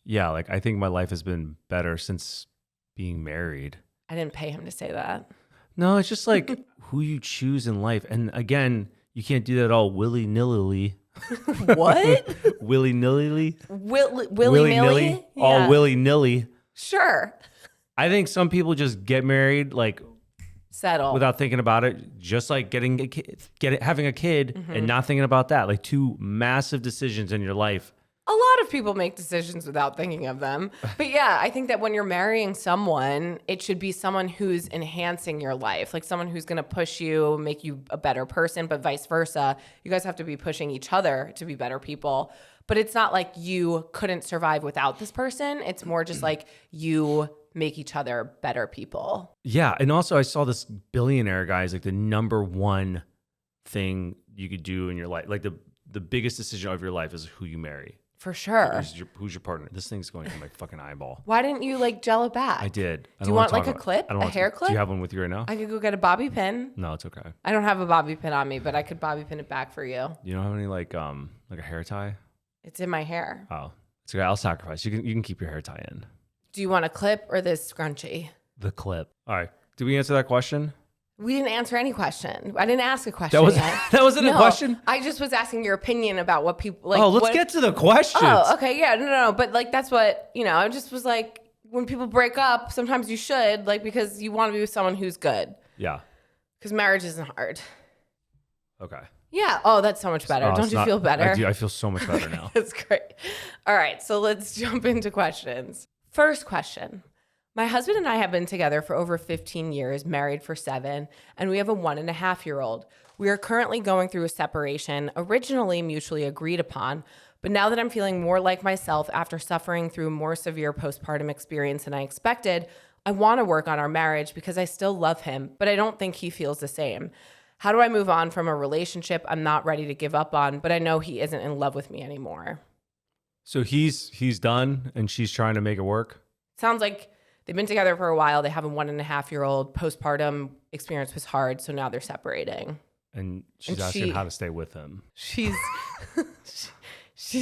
Yeah, like I think my life has been better since being married. I didn't pay him to say that. No, it's just like who you choose in life. And again, you can't do that all willy-nilly. What? Willy-nilly? Willy-nilly? All willy-nilly. Sure. I think some people just get married like Settle. without thinking about it, just like having a kid and not thinking about that. Like two massive decisions in your life. A lot of people make decisions without thinking of them. But yeah, I think that when you're marrying someone, it should be someone who's enhancing your life, like someone who's going to push you, make you a better person, but vice versa. You guys have to be pushing each other to be better people. But it's not like you couldn't survive without this person. It's more just like you make each other better people. Yeah. And also I saw this billionaire guy is like the number one thing you could do in your life. Like the biggest decision of your life is who you marry. For sure. Who's your partner? This thing's going in my fucking eyeball. Why didn't you like gel it back? I did. Do you want like a clip? A hair clip? Do you have one with you right now? I could go get a bobby pin. No, it's okay. I don't have a bobby pin on me, but I could bobby pin it back for you. You don't have any like a hair tie? It's in my hair. Oh, it's okay. I'll sacrifice. You can keep your hair tie in. Do you want a clip or this scrunchie? The clip. All right. Did we answer that question? We didn't answer any question. I didn't ask a question. That wasn't a question? I just was asking your opinion about what people like. Let's get to the questions. Oh, okay. Yeah, no. But like, that's what, I just was like, when people break up, sometimes you should, like, because you want to be with someone who's good. Yeah. Because marriage isn't hard. Okay. Yeah. Oh, that's so much better. Don't you feel better? I do. I feel so much better now. That's great. All right. So let's jump into questions. First question. My husband and I have been together for over 15 years, married for 7, and we have a 1.5-year-old. We are currently going through a separation, originally mutually agreed upon, but now that I'm feeling more like myself after suffering through a more severe postpartum experience than I expected, I want to work on our marriage because I still love him, but I don't think he feels the same. How do I move on from a relationship I'm not ready to give up on, but I know he isn't in love with me anymore? So he's done and she's trying to make it work? Sounds like they've been together for a while. They have a 1.5-year-old. Postpartum experience was hard, so now they're separating. And she's asking how to stay with him. She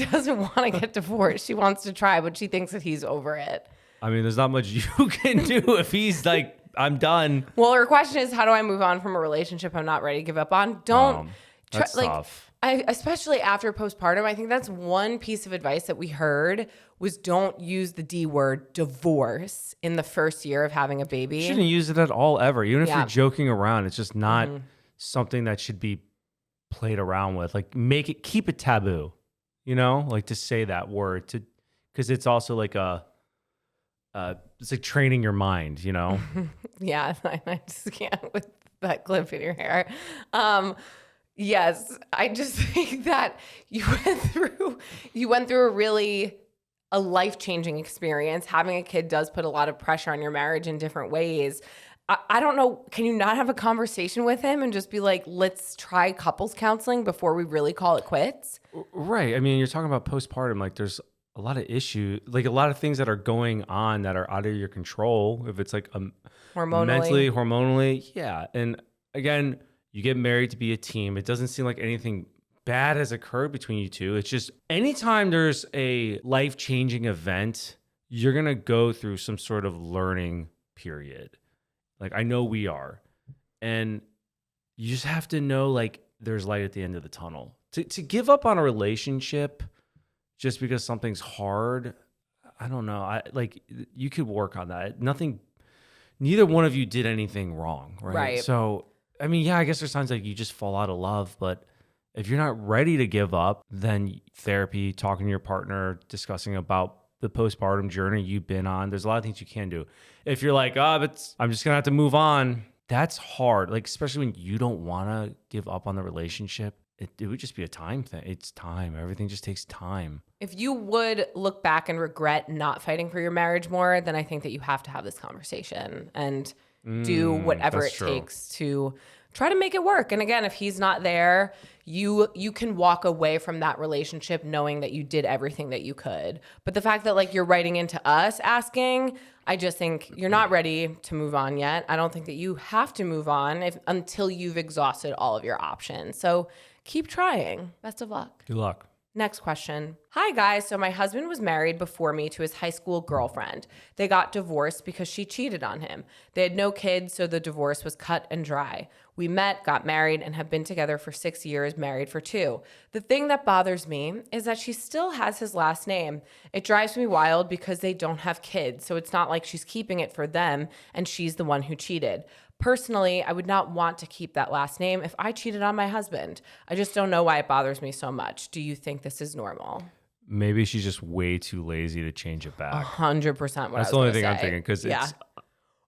doesn't want to get divorced. She wants to try, but she thinks that he's over it. I mean, there's not much you can do if he's like, I'm done. Well, her question is, how do I move on from a relationship I'm not ready to give up on? That's tough. Especially after postpartum, I think that's one piece of advice that we heard was don't use the D word, divorce, in the first year of having a baby. You shouldn't use it at all ever. Even if you're joking around, it's just not something that should be played around with. Like keep it taboo, like to say that word because it's also like it's like training your mind, Yeah, I just can't with that clip in your hair. Yes, I just think that you went through a life-changing experience. Having a kid does put a lot of pressure on your marriage in different ways. I don't know, can you not have a conversation with him and just be like, let's try couples counseling before we really call it quits? Right. I mean, you're talking about postpartum, like there's a lot of issues, like a lot of things that are going on that are out of your control. If it's like mentally, hormonally. Yeah. And again, you get married to be a team. It doesn't seem like anything bad has occurred between you two. It's just anytime there's a life-changing event, you're going to go through some sort of learning period. Like I know we are. And you just have to know like there's light at the end of the tunnel. To give up on a relationship just because something's hard, I don't know. You could work on that. Neither one of you did anything wrong, right? So I mean, yeah, I guess there's times like you just fall out of love, but if you're not ready to give up, then therapy, talking to your partner, discussing about the postpartum journey you've been on, there's a lot of things you can do. If you're like, I'm just going to have to move on, that's hard. Like, especially when you don't want to give up on the relationship, it would just be a time thing. It's time. Everything just takes time. If you would look back and regret not fighting for your marriage more, then I think that you have to have this conversation and do whatever it takes to try to make it work. And again, if he's not there, you can walk away from that relationship knowing that you did everything that you could. But the fact that like you're writing into us asking, I just think you're not ready to move on yet. I don't think that you have to move on until you've exhausted all of your options. So keep trying. Best of luck. Good luck. Next question. Hi, guys. So my husband was married before me to his high school girlfriend. They got divorced because she cheated on him. They had no kids, so the divorce was cut and dry. We met, got married, and have been together for 6 years, married for 2. The thing that bothers me is that she still has his last name. It drives me wild because they don't have kids, so it's not like she's keeping it for them and she's the one who cheated. Personally, I would not want to keep that last name if I cheated on my husband. I just don't know why it bothers me so much. Do you think this is normal? Maybe she's just way too lazy to change it back. 100% what That's I was the only gonna thing I'm say. thinking, because it's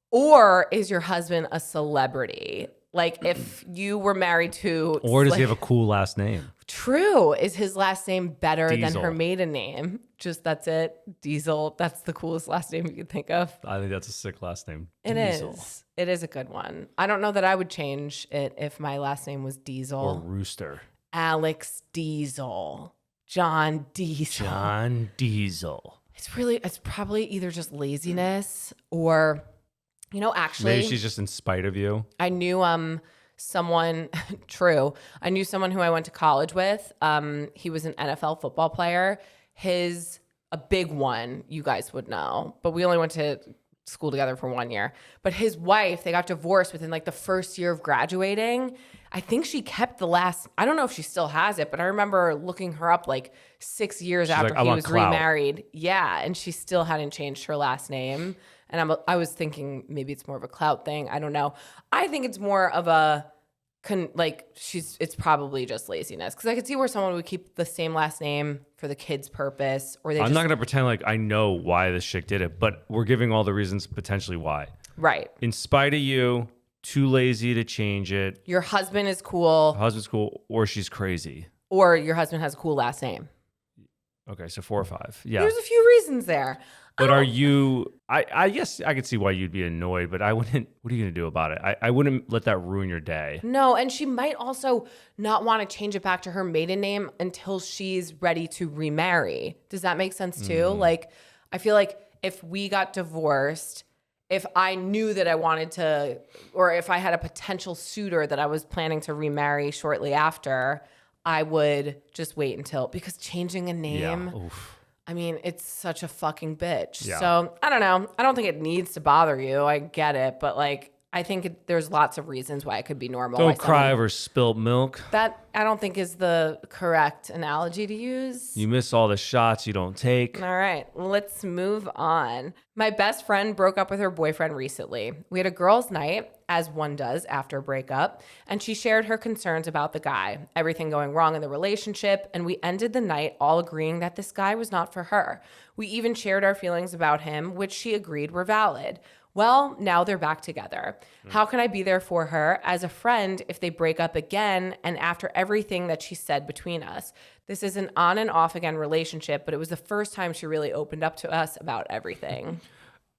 Or is your husband a celebrity? Like if you were married to, or does like, he have a cool last name? True. Is his last name better than Diesel. her maiden name? Just that's it. Diesel. That's the coolest last name you could think of. I think that's a sick last name. It Diesel. is. It is a good one. I don't know that I would change it if my last name was Diesel. Or Rooster. Alex Diesel. John Diesel. John Diesel. It's probably either just laziness or, actually. Maybe she's just in spite of you. I knew someone, true. I knew someone who I went to college with. He was an NFL football player. A big one, you guys would know, but we only went to school together for 1 year. But his wife, they got divorced within like the first year of graduating. I think she kept I don't know if she still has it, but I remember looking her up like 6 years after like, he "I was want clout." remarried. Yeah, and she still hadn't changed her last name. And I was thinking maybe it's more of a clout thing. I don't know. I think it's more of it's probably just laziness. Because I could see where someone would keep the same last name for the kid's purpose, or I'm not going to pretend like I know why this chick did it, but we're giving all the reasons potentially why. Right. In spite of you, too lazy to change it. Your husband is cool, Husband's cool, or she's crazy. or your husband has a cool last name. Okay, so 4 or 5. Yeah. There's a few reasons there. But are you, I guess I could see why you'd be annoyed, but I wouldn't, what are you going to do about it? I wouldn't let that ruin your day. No, and she might also not want to change it back to her maiden name until she's ready to remarry. Does that make sense too? Like, I feel like if we got divorced, if I knew that I wanted to, or if I had a potential suitor that I was planning to remarry shortly after, I would just wait because changing a name, Yeah. Oof. I mean, it's such a fucking bitch. Yeah. So I don't know. I don't think it needs to bother you. I get it. But like, I think there's lots of reasons why it could be normal. Don't cry over spilt milk. That I don't think is the correct analogy to use. You miss all the shots you don't take. All right, let's move on. My best friend broke up with her boyfriend recently. We had a girls' night, as one does after a breakup, and she shared her concerns about the guy, everything going wrong in the relationship, and we ended the night all agreeing that this guy was not for her. We even shared our feelings about him, which she agreed were valid. Well, now they're back together. How can I be there for her as a friend if they break up again and after everything that she said between us? This is an on and off again relationship, but it was the first time she really opened up to us about everything.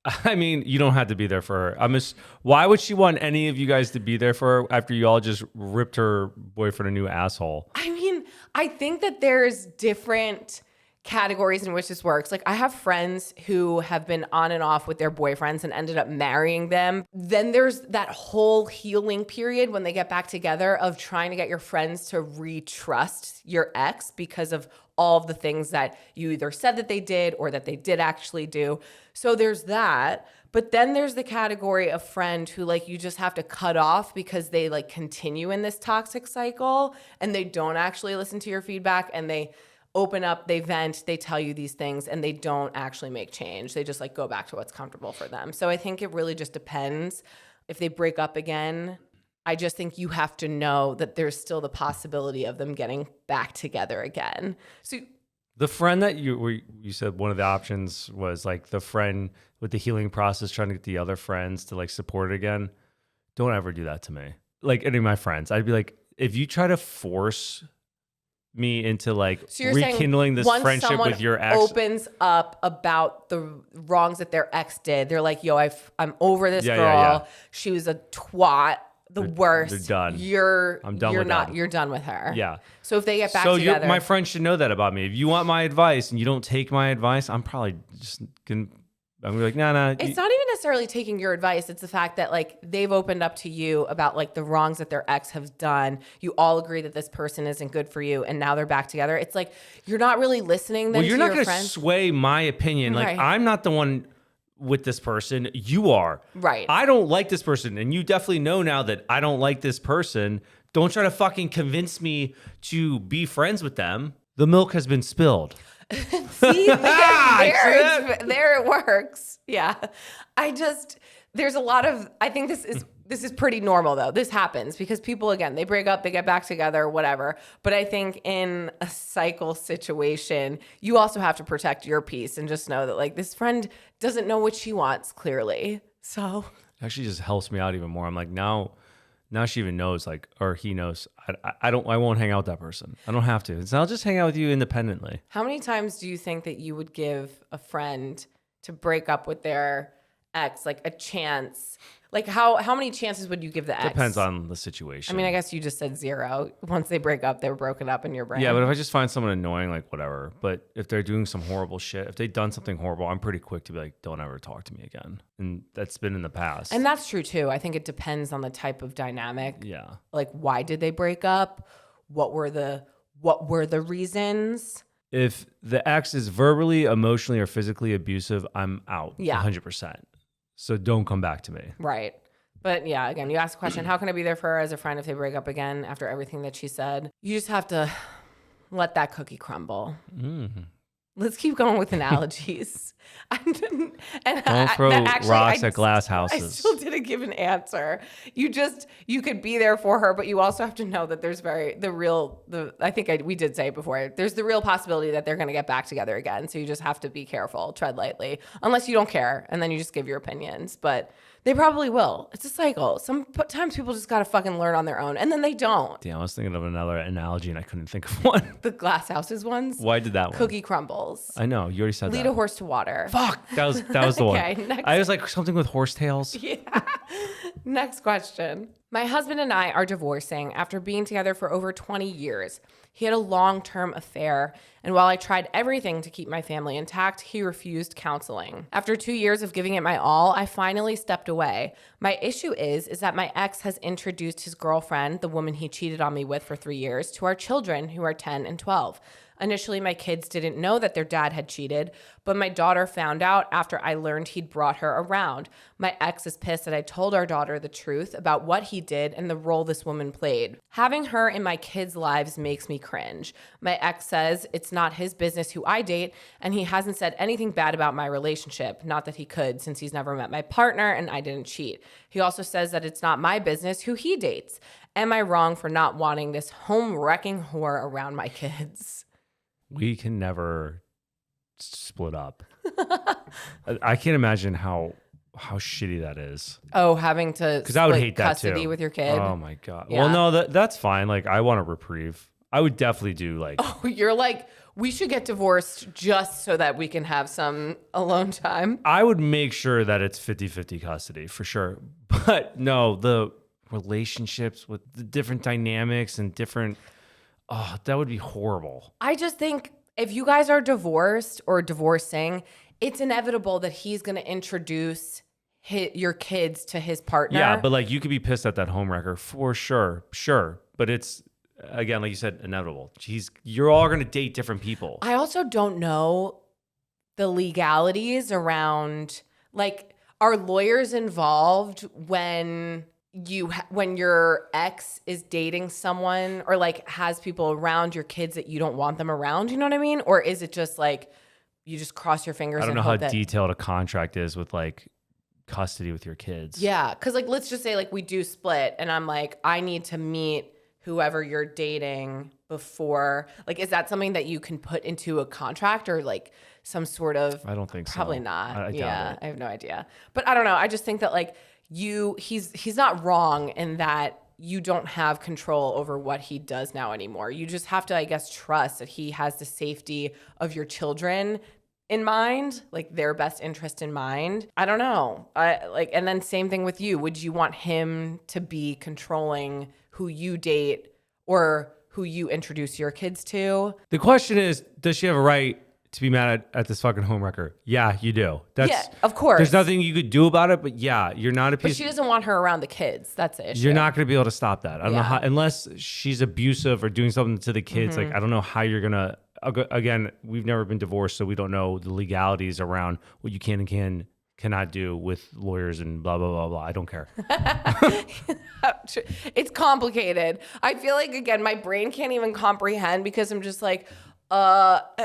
I mean, you don't have to be there for her. Why would she want any of you guys to be there for her after you all just ripped her boyfriend a new asshole? I mean, I think that there's different categories in which this works. Like I have friends who have been on and off with their boyfriends and ended up marrying them. Then there's that whole healing period when they get back together of trying to get your friends to retrust your ex because of all of the things that you either said that they did or that they did actually do. So there's that. But then there's the category of friend who like you just have to cut off because they like continue in this toxic cycle and they don't actually listen to your feedback and they open up, they vent, they tell you these things, and they don't actually make change. They just like go back to what's comfortable for them. So I think it really just depends. If they break up again, I just think you have to know that there's still the possibility of them getting back together again. So the friend that you said one of the options was like the friend with the healing process trying to get the other friends to like support it again. Don't ever do that to me. Like any of my friends, I'd be like, if you try to force me into like rekindling this friendship with your ex. Opens up about the wrongs that their ex did. They're like, yo, I'm over this girl. Yeah. She was a twat. The worst. They're done. I'm done with them. You're done with her. Yeah. So if they get back together. My friend should know that about me. If you want my advice and you don't take my advice, I'm probably just going to I'm like, nah. It's not even necessarily taking your advice. It's the fact that like they've opened up to you about like the wrongs that their ex have done. You all agree that this person isn't good for you, and now they're back together. It's like you're not really listening. Then well, you're to not your going to friends. sway my opinion. Like Right. I'm not the one with this person. You are. Right. I don't like this person, and you definitely know now that I don't like this person. Don't try to fucking convince me to be friends with them. The milk has been spilled. See, there it works. Yeah. There's a lot of, I think this is pretty normal though. This happens because people, again, they break up, they get back together, whatever. But I think in a cycle situation, you also have to protect your peace and just know that like this friend doesn't know what she wants clearly. So It actually just helps me out even more. I'm like, now she even knows, like, or he knows. I won't hang out with that person. I don't have to. So I'll just hang out with you independently. how many times do you think that you would give a friend to break up with their ex, like a chance? Like how many chances would you give the ex? Depends on the situation. I mean, I guess you just said 0. Once they break up, they're broken up in your brain. Yeah, but if I just find someone annoying, like whatever. But if they're doing some horrible shit, if they've done something horrible, I'm pretty quick to be like, don't ever talk to me again. And that's been in the past. And that's true too. I think it depends on the type of dynamic. Yeah. Like why did they break up? What were the reasons? If the ex is verbally, emotionally, or physically abusive, I'm out. Yeah. 100%. So don't come back to me. Right. But yeah, again, you asked the question, how can I be there for her as a friend if they break up again after everything that she said? You just have to let that cookie crumble. Let's keep going with analogies. Don't throw rocks at glass houses. I still didn't give an answer. You could be there for her, but you also have to know that there's we did say it before, there's the real possibility that they're going to get back together again. So you just have to be careful, tread lightly, unless you don't care. And then you just give your opinions, but they probably will. It's a cycle. Sometimes people just got to fucking learn on their own, and then they don't. Damn, I was thinking of another analogy and I couldn't think of one. The glass houses ones. Why did that one? Cookie crumbles. I know. You already said Lead that. a horse to water. Fuck. That was the Okay, one. next. I was like something with horsetails. Yeah. Next question. My husband and I are divorcing after being together for over 20 years. He had a long-term affair, and while I tried everything to keep my family intact, he refused counseling. After 2 years of giving it my all, I finally stepped away. My issue is that my ex has introduced his girlfriend, the woman he cheated on me with for 3 years, to our children who are 10 and 12. Initially, my kids didn't know that their dad had cheated, but my daughter found out after I learned he'd brought her around. My ex is pissed that I told our daughter the truth about what he did and the role this woman played. Having her in my kids' lives makes me cringe. My ex says it's not his business who I date, and he hasn't said anything bad about my relationship. Not that he could, since he's never met my partner and I didn't cheat. He also says that it's not my business who he dates. Am I wrong for not wanting this home-wrecking whore around my kids? We can never split up. I can't imagine how shitty that is. Oh, having to Because I would hate that custody too. with your kid. Oh my God. Yeah. Well, no, that's fine. Like I want a reprieve. I would definitely do like. Oh, you're like, we should get divorced just so that we can have some alone time. I would make sure that it's 50-50 custody for sure. But no, the relationships with the different dynamics and different. Oh, that would be horrible. I just think if you guys are divorced or divorcing, it's inevitable that he's going to introduce your kids to his partner. Yeah, but like you could be pissed at that homewrecker for sure. Sure. But it's, again, like you said, inevitable. You're all going to date different people. I also don't know the legalities around, like, are lawyers involved when your ex is dating someone or like has people around your kids that you don't want them around, you know what I mean? Or is it just like you just cross your fingers? I don't and know hope how detailed a contract is with like custody with your kids. Yeah, because like let's just say like we do split and I'm like, I need to meet whoever you're dating before. Like, is that something that you can put into a contract or like some sort of? I don't think so. Probably not. I doubt Yeah, it. I have no idea. But I don't know. I just think that like he's not wrong in that you don't have control over what he does now anymore. You just have to, I guess, trust that he has the safety of your children in mind, like their best interest in mind. I don't know. And then same thing with you. Would you want him to be controlling who you date or who you introduce your kids to? The question is, does she have a right to be mad at this fucking homewrecker. Yeah, you do. Yeah, of course. There's nothing you could do about it, but yeah, you're not a piece. But she doesn't want her around the kids. That's the issue. You're not going to be able to stop that. I don't know how, unless she's abusive or doing something to the kids. Like, I don't know how you're going to, again, we've never been divorced, so we don't know the legalities around what you can and cannot do with lawyers and blah, blah, blah, blah. I don't care. It's complicated. I feel like, again, my brain can't even comprehend because I'm just like, what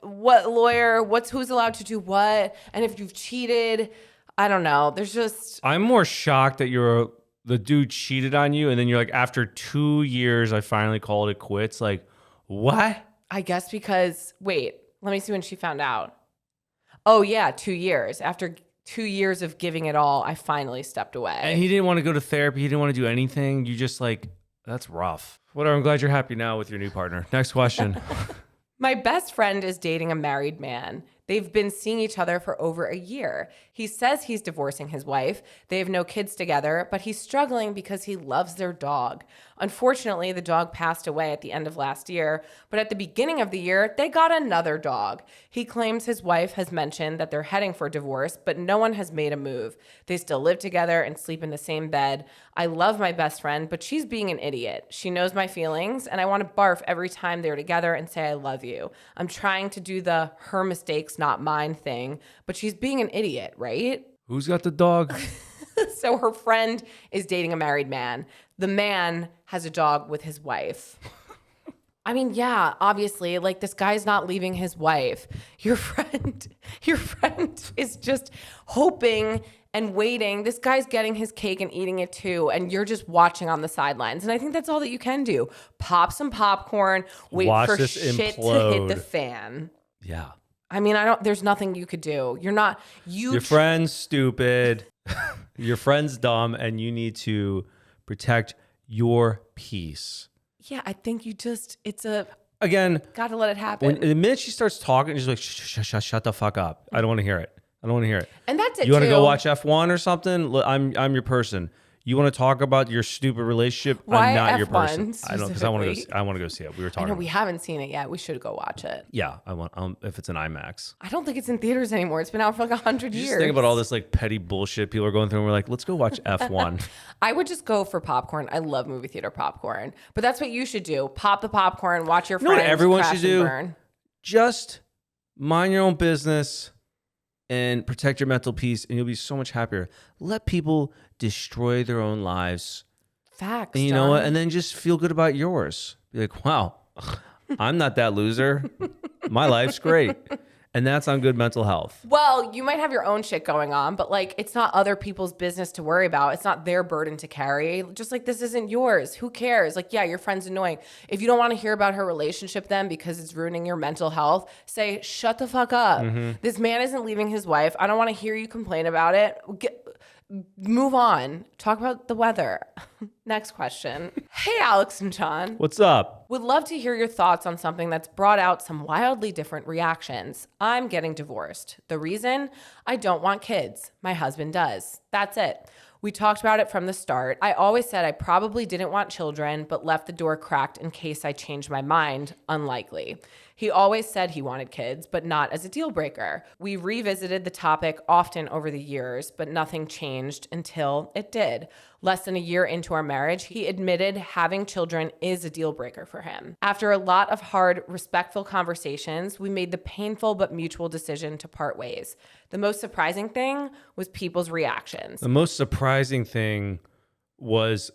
lawyer, who's allowed to do what, and if you've cheated, I don't know. There's just... I'm more shocked that the dude cheated on you, and then you're like, after 2 years, I finally called it quits. Like, what? I guess because, wait, let me see when she found out. Oh yeah, 2 years. After 2 years of giving it all, I finally stepped away. And he didn't want to go to therapy. He didn't want to do anything. You just like, that's rough. Whatever. I'm glad you're happy now with your new partner. Next question. My best friend is dating a married man. They've been seeing each other for over a year. He says he's divorcing his wife. They have no kids together, but he's struggling because he loves their dog. Unfortunately, the dog passed away at the end of last year, but at the beginning of the year, they got another dog. He claims his wife has mentioned that they're heading for divorce, but no one has made a move. They still live together and sleep in the same bed. I love my best friend, but she's being an idiot. She knows my feelings, and I want to barf every time they're together and say I love you. I'm trying to do the her mistakes, not mine thing, but she's being an idiot, right? Who's got the dog? So her friend is dating a married man. The man has a dog with his wife. I mean, yeah, obviously, like this guy's not leaving his wife. Your friend is just hoping and waiting. This guy's getting his cake and eating it too, and you're just watching on the sidelines. And I think that's all that you can do. Pop some popcorn, wait Watch for this shit implode. to hit the fan. Yeah. I mean, there's nothing you could do. Your friend's stupid. Your friend's dumb, and you need to protect your peace. Yeah, I think Again, gotta let it happen. the minute she starts talking, she's like, shut the fuck up. I don't want to hear it. And that's it. You want to go watch F1 or something? I'm your person. You want to talk about your stupid relationship? Why I'm not F1 your person. I don't, because I want to go see it. We were I talking. know we haven't seen it yet. We should go watch it. Yeah, I want. If it's an IMAX. I don't think it's in theaters anymore. It's been out for like 100 years. Just think about all this like petty bullshit people are going through, and we're like, let's go watch F1. I would just go for popcorn. I love movie theater popcorn, but that's what you should do. Pop the popcorn, watch your friends. You know what everyone crash should do? and burn. Just mind your own business and protect your mental peace, and you'll be so much happier. Let people destroy their own lives. Facts. And you know what? And then just feel good about yours. Be like, wow, I'm not that loser. My life's great. And that's on good mental health. Well, you might have your own shit going on, but like it's not other people's business to worry about. It's not their burden to carry. Just like this isn't yours. Who cares? Like, yeah, your friend's annoying. If you don't want to hear about her relationship then because it's ruining your mental health, say, shut the fuck up. This man isn't leaving his wife. I don't want to hear you complain about it. Move on. Talk about the weather. Next question. Hey, Alex and John. What's up? Would love to hear your thoughts on something that's brought out some wildly different reactions. I'm getting divorced. The reason? I don't want kids. My husband does. That's it. We talked about it from the start. I always said I probably didn't want children, but left the door cracked in case I changed my mind. Unlikely. He always said he wanted kids, but not as a deal breaker. We revisited the topic often over the years, but nothing changed until it did. Less than a year into our marriage, he admitted having children is a deal breaker for him. After a lot of hard, respectful conversations, we made the painful but mutual decision to part ways. The most surprising thing was people's reactions. The most surprising thing was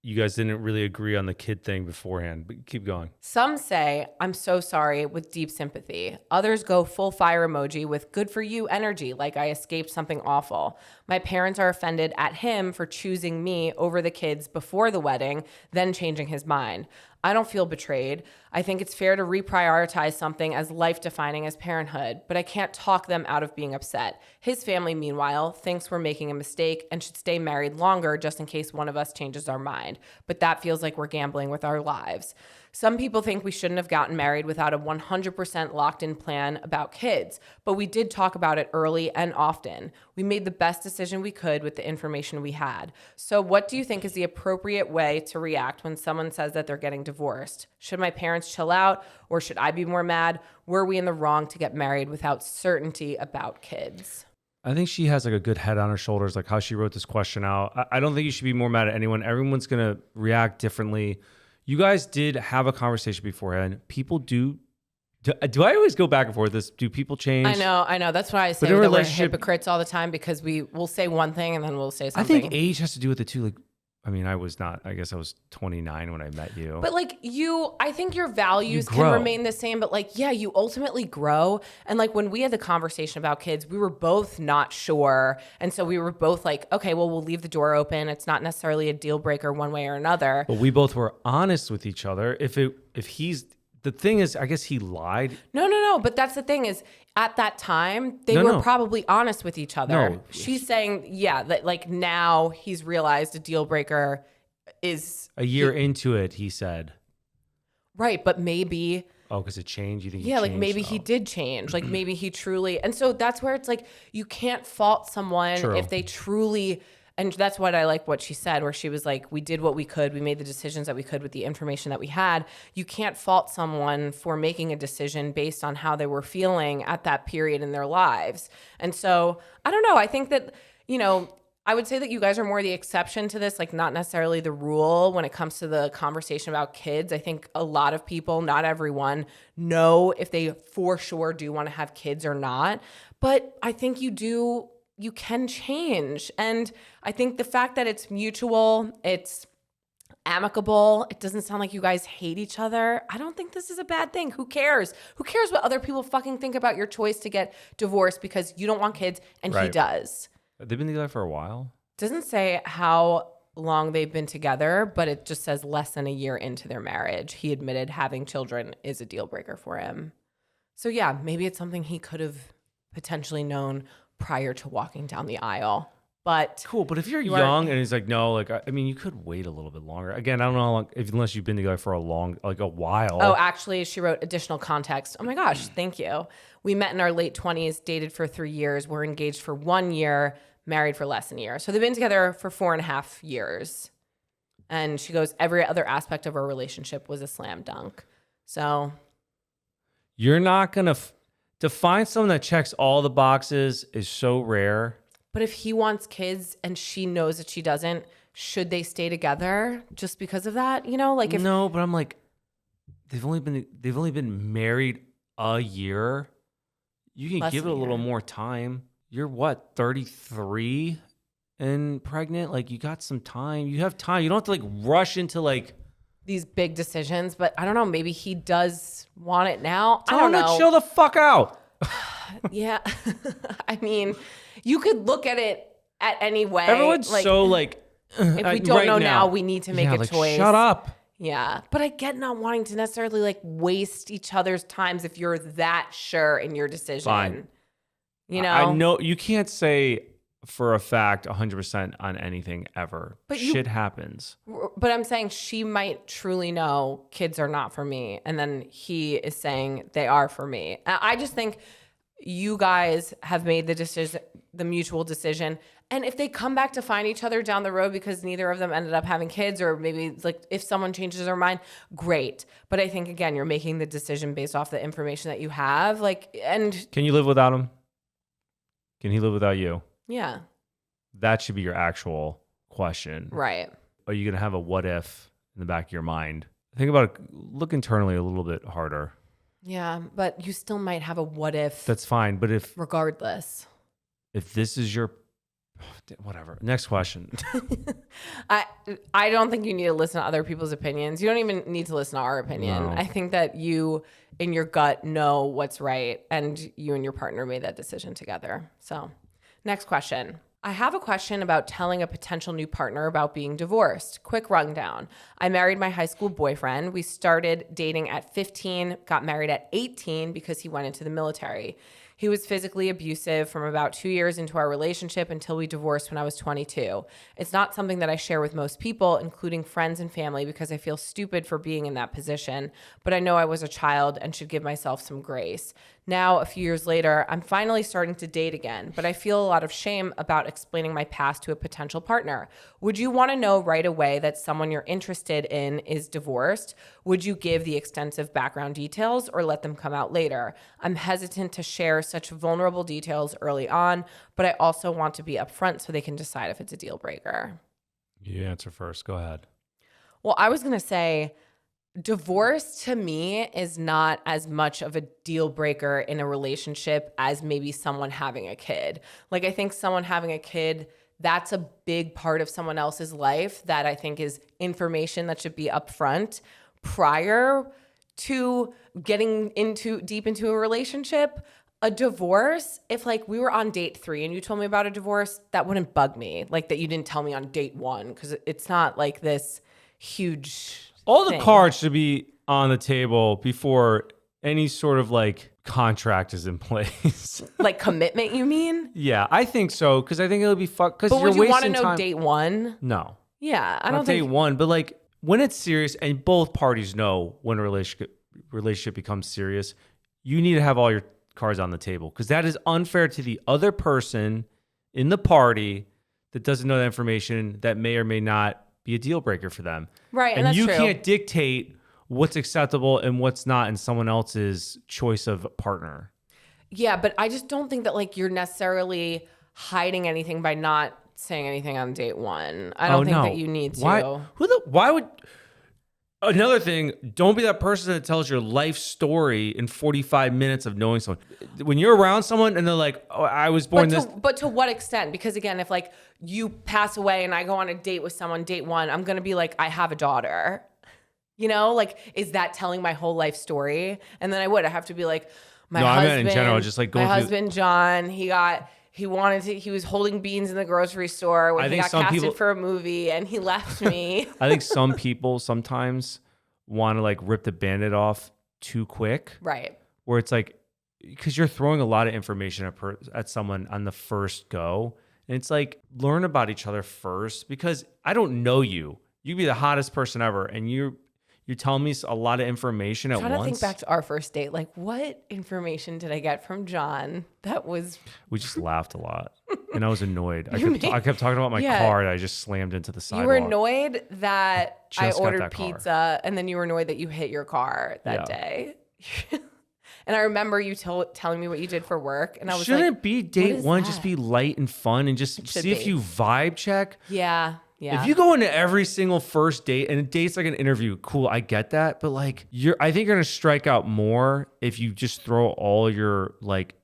you guys didn't really agree on the kid thing beforehand, but keep going. Some say, I'm so sorry, with deep sympathy. Others go full fire emoji with good for you energy, like I escaped something awful. My parents are offended at him for choosing me over the kids before the wedding, then changing his mind. I don't feel betrayed. I think it's fair to reprioritize something as life-defining as parenthood, but I can't talk them out of being upset. His family, meanwhile, thinks we're making a mistake and should stay married longer just in case one of us changes our mind. But that feels like we're gambling with our lives. Some people think we shouldn't have gotten married without a 100% locked in plan about kids, but we did talk about it early and often. We made the best decision we could with the information we had. So what do you think is the appropriate way to react when someone says that they're getting divorced? Should my parents chill out, or should I be more mad? Were we in the wrong to get married without certainty about kids? I think she has like a good head on her shoulders, like how she wrote this question out. I don't think you should be more mad at anyone. Everyone's going to react differently. You guys did have a conversation beforehand. People do I always go back and forth with this? Do people change? I know. That's why I say in a that we're relationship- hypocrites all the time, because we'll say one thing and then we'll say something. I think age has to do with it too. Like, I mean, I guess I was 29 when I met you. But like I think your values can grow. remain the same, but like, yeah, you ultimately grow. And like when we had the conversation about kids, we were both not sure. And so we were both like, okay, well, we'll leave the door open. It's not necessarily a deal breaker one way or another. But we both were honest with each other. The thing is, I guess he lied. No. But that's the thing is, at that time, they were probably honest with each other. No. She's saying, yeah, that like now he's realized a deal breaker is A year into it, he said. right, but maybe. Oh, because it changed? You think he Yeah, like changed? maybe he did change. Like maybe he truly. And so that's where it's like, you can't fault someone True. if they truly. And that's what I like what she said, where she was like, we did what we could. We made the decisions that we could with the information that we had. You can't fault someone for making a decision based on how they were feeling at that period in their lives. And so I don't know. I think that, I would say that you guys are more the exception to this, like not necessarily the rule when it comes to the conversation about kids. I think a lot of people, not everyone, know if they for sure do want to have kids or not. But I think you can change. And I think the fact that it's mutual, it's amicable, it doesn't sound like you guys hate each other. I don't think this is a bad thing. Who cares? Who cares what other people fucking think about your choice to get divorced because you don't want kids and he Right. does? They've been together for a while. Doesn't say how long they've been together, but it just says less than a year into their marriage. He admitted having children is a deal breaker for him. So yeah, maybe it's something he could have potentially known prior to walking down the aisle. But Cool, but if you're young and he's like, no, like, I mean, you could wait a little bit longer. Again, I don't know how long, unless you've been together for a while. oh, actually, she wrote additional context. Oh my gosh, thank you. We met in our late 20s, dated for 3 years. We're engaged for 1 year, married for less than a year. So they've been together for 4.5 years. And she goes, every other aspect of our relationship was a slam dunk. So You're not going to find someone that checks all the boxes is so rare. but if he wants kids and she knows that she doesn't, should they stay together just because of that? Like if No, but I'm like, they've only been married a year. You can Less give it than a a little year. more time. You're what, 33 and pregnant? Like, you got some time. You have time. You don't have to like rush into like, these big decisions, but I don't know, maybe he does want it now. I tell don't him know. to chill the fuck out. Yeah. I mean, you could look at it at any way. Everyone's like, so like, if we don't right know now, we need to make a like, choice. Shut up. Yeah. But I get not wanting to necessarily like waste each other's times if you're that sure in your decision. Fine. I I know you can't say for a fact 100% on anything ever. But shit happens. But I'm saying she might truly know kids are not for me. And then he is saying they are for me. I just think you guys have made the decision, the mutual decision. And if they come back to find each other down the road because neither of them ended up having kids, or maybe it's like if someone changes their mind, great. But I think, again, you're making the decision based off the information that you have. Can you live without him? Can he live without you? Yeah. That should be your actual question. Right. Are you going to have a what if in the back of your mind? Think about it. Look internally a little bit harder. Yeah. But you still might have a what if. That's fine. But regardless. if this is your whatever. Next question. I don't think you need to listen to other people's opinions. You don't even need to listen to our opinion. No. I think that you, in your gut, know what's right, and you and your partner made that decision together. So, next question. I have a question about telling a potential new partner about being divorced. Quick rundown. I married my high school boyfriend. We started dating at 15, got married at 18 because he went into the military. He was physically abusive from about 2 years into our relationship until we divorced when I was 22. It's not something that I share with most people, including friends and family, because I feel stupid for being in that position, but I know I was a child and should give myself some grace. Now, a few years later, I'm finally starting to date again, but I feel a lot of shame about explaining my past to a potential partner. Would you want to know right away that someone you're interested in is divorced? Would you give the extensive background details or let them come out later? I'm hesitant to share such vulnerable details early on, but I also want to be upfront so they can decide if it's a deal breaker. You answer first. Go ahead. Well, I was going to say, divorce to me is not as much of a deal breaker in a relationship as maybe someone having a kid. Like, I think someone having a kid, that's a big part of someone else's life that I think is information that should be upfront prior to getting deep into a relationship. A divorce, if like we were on date 3 and you told me about a divorce, that wouldn't bug me. Like that you didn't tell me on date 1, because it's not like this huge All the thing. cards should be on the table before any sort of like contract is in place. Like commitment, you mean? Yeah, I think so, because I think it'll be fucked. Because But you're would you want to wasting know time. date 1? No, Yeah, I not don't date think. 1, but like when it's serious and both parties know when a relationship becomes serious, you need to have all your cards on the table, because that is unfair to the other person in the party that doesn't know that information that may or may not be a deal breaker for them. Right, and And that's you true. can't dictate what's acceptable and what's not in someone else's choice of partner. Yeah, but I just don't think that like you're necessarily hiding anything by not saying anything on date 1. I don't think that you need to. Why would another thing, don't be that person that tells your life story in 45 minutes of knowing someone. When you're around someone and they're like, "Oh, I was born this." But to what extent? Because again, if like you pass away and I go on a date with someone, date 1, I'm going to be like, I have a daughter. You know, like, is that telling my whole life story? And then I have to be like, my husband, I meant in general, just like going my through. husband, John, he was holding beans in the grocery store when he got casted for a movie and he left me. I think some people sometimes want to like rip the Band-Aid off too quick. Right. Where it's like, because you're throwing a lot of information at someone on the first go. And it's like, learn about each other first, because I don't know you. You could be the hottest person ever, and you're telling me a lot of information at once. Trying to think back to our first date. Like, what information did I get from John that was... We just laughed a lot, and I was annoyed. I kept talking about my car, and I just slammed into the sidewalk. You were annoyed that I Just got ordered that car. pizza, and then you were annoyed that you hit your car that day. And I remember you telling me what you did for work, and I was Shouldn't like, be date 1 that? just be light and fun, and just see if you vibe check? Yeah. If you go into every single first date, and a date's like an interview, cool, I get that, but like I think you're gonna strike out more if you just throw all your like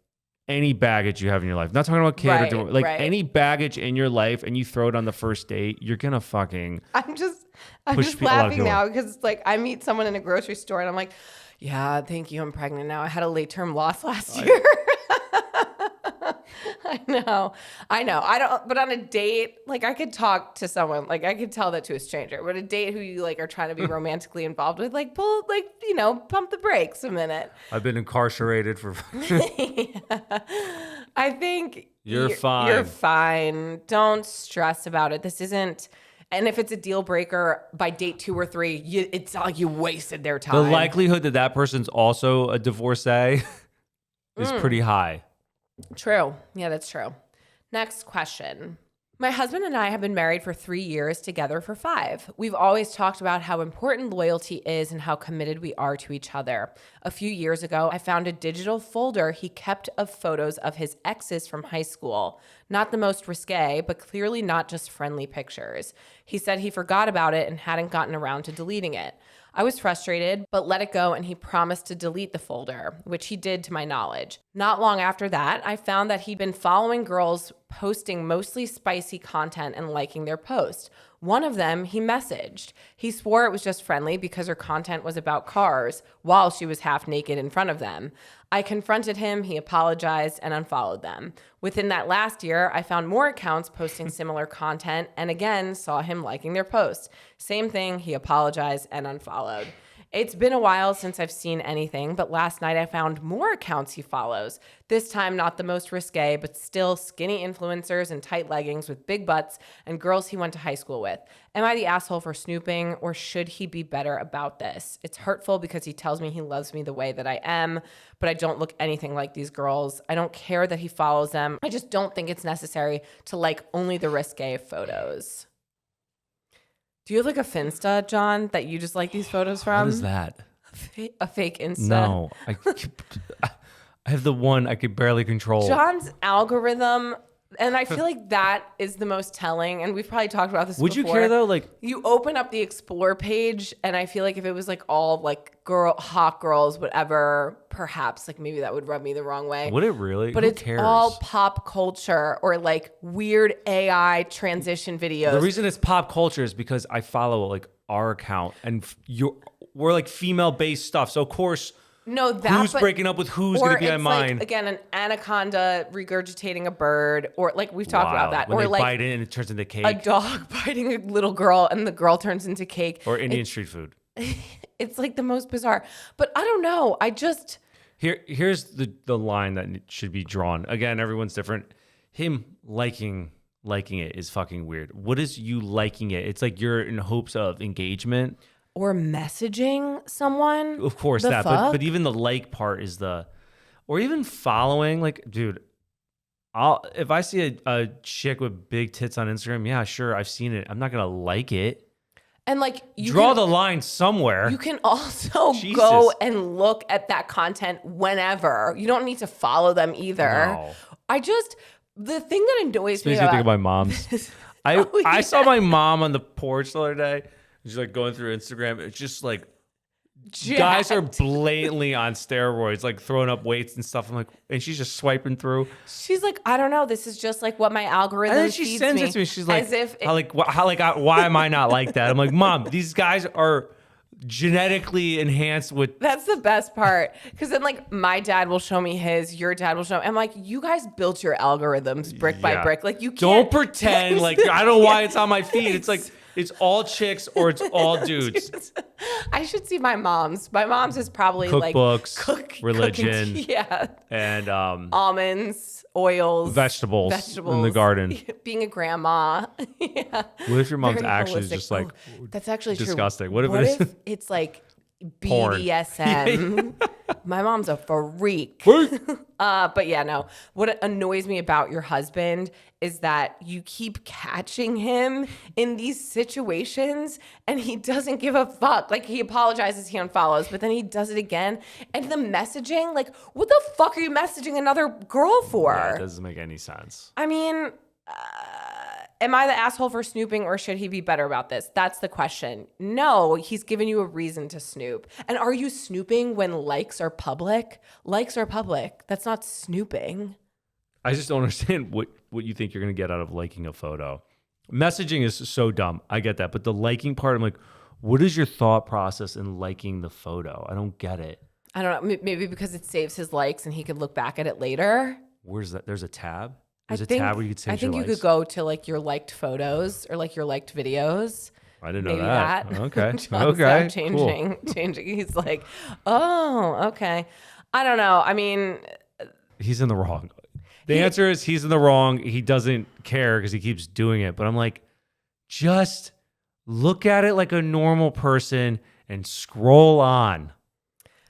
any baggage you have in your life. Not talking about kid or like any baggage in your life, and you throw it on the first date, you're gonna fucking. I'm just a lot of laughing people. now because like I meet someone in a grocery store and I'm like, yeah, thank you, I'm pregnant now. I had a late term loss last year. I know. I don't, but on a date, like I could talk to someone, like I could tell that to a stranger, but a date who you like are trying to be romantically involved with, like pump the brakes a minute. I've been incarcerated for. I think You're fine. You're fine. Don't stress about it. This isn't, and if it's a deal breaker by date 2 or 3, it's not like you wasted their time. The likelihood that person's also a divorcee is pretty high. True. Yeah, that's true. Next question. My husband and I have been married for 3 years, together for 5. We've always talked about how important loyalty is and how committed we are to each other. A few years ago, I found a digital folder he kept of photos of his exes from high school. Not the most risque, but clearly not just friendly pictures. He said he forgot about it and hadn't gotten around to deleting it. I was frustrated, but let it go, and he promised to delete the folder, which he did to my knowledge. Not long after that, I found that he'd been following girls posting mostly spicy content and liking their posts. One of them he messaged. He swore it was just friendly because her content was about cars while she was half naked in front of them. I confronted him, he apologized, and unfollowed them. Within that last year, I found more accounts posting similar content and again saw him liking their posts. Same thing, he apologized and unfollowed. It's been a while since I've seen anything, but last night I found more accounts he follows. This time, not the most risque, but still skinny influencers in tight leggings with big butts and girls he went to high school with. Am I the asshole for snooping, or should he be better about this? It's hurtful because he tells me he loves me the way that I am, but I don't look anything like these girls. I don't care that he follows them. I just don't think it's necessary to like only the risque photos. Do you have like a Finsta, John, that you just like these photos from? What is that? A fake Insta? No. I have the one I could barely control. John's algorithm, and I feel like that is the most telling, and we've probably talked about this Would before. you care though? Like, you open up the Explore page, and I feel like if it was like all like hot girls, whatever, perhaps like maybe that would rub me the wrong way. would it really? But Who it's cares? all pop culture or like weird AI transition videos. The reason it's pop culture is because I follow like our account, and we're like female based stuff. So of course, No, that who's breaking up with who's going to be on mine? Like, again, an anaconda regurgitating a bird, or like we've talked about that, When or they like bite it and it turns into cake, a dog biting a little girl and the girl turns into cake, or Indian street food. It's like the most bizarre. But I don't know. Here's the line that should be drawn. Again, everyone's different. Him liking it is fucking weird. What is you liking it? It's like you're in hopes of engagement. Or messaging someone. Of course, that. But even the like part is or even following. Like, dude, if I see a chick with big tits on Instagram, yeah, sure, I've seen it. I'm not gonna like it. And like you draw the line somewhere. You can also go and look at that content whenever. You don't need to follow them either. No. The thing that annoys me makes me think of my mom's. I saw my mom on the porch the other day. She's like going through Instagram. It's just like guys are blatantly on steroids, like throwing up weights and stuff. I'm like, and she's just swiping through. She's like, I don't know. This is just like what my algorithm and then she feeds sends me. it to me. She's like, as if why am I not like that? I'm like, Mom, these guys are genetically enhanced with. That's the best part, because then like my dad will show me his, your dad will show me. I'm like, you guys built your algorithms brick by brick. Like you can't don't pretend like I don't know why it's on my feed. It's like it's all chicks or it's all dudes. I should see my mom's. My mom's is probably cookbooks, like religion, yeah, and almonds, oils, vegetables in the garden. Being a grandma. Yeah. What if your mom's Very actually holistic. just like that's actually disgusting? True. What if it's like BDSM? My mom's a freak. But yeah, no. What annoys me about your husband is that you keep catching him in these situations and he doesn't give a fuck. Like he apologizes, he unfollows, but then he does it again. And the messaging, like, what the fuck are you messaging another girl for? Yeah, it doesn't make any sense. I mean, am I the asshole for snooping, or should he be better about this? That's the question. No, he's given you a reason to snoop. And are you snooping when likes are public? Likes are public. That's not snooping. I just don't understand what you think you're going to get out of liking a photo. Messaging is so dumb. I get that. But the liking part, I'm like, what is your thought process in liking the photo? I don't get it. I don't know. Maybe because it saves his likes and he could look back at it later. Where's that? There's a tab? There's a tab where you could save your likes? I think you could go to like your liked photos or like your liked videos. I didn't know that. Okay. Okay. Changing. He's like, oh, okay. I don't know. I mean, he's in the wrong. The answer is he's in the wrong. He doesn't care because he keeps doing it. But I'm like, just look at it like a normal person and scroll on.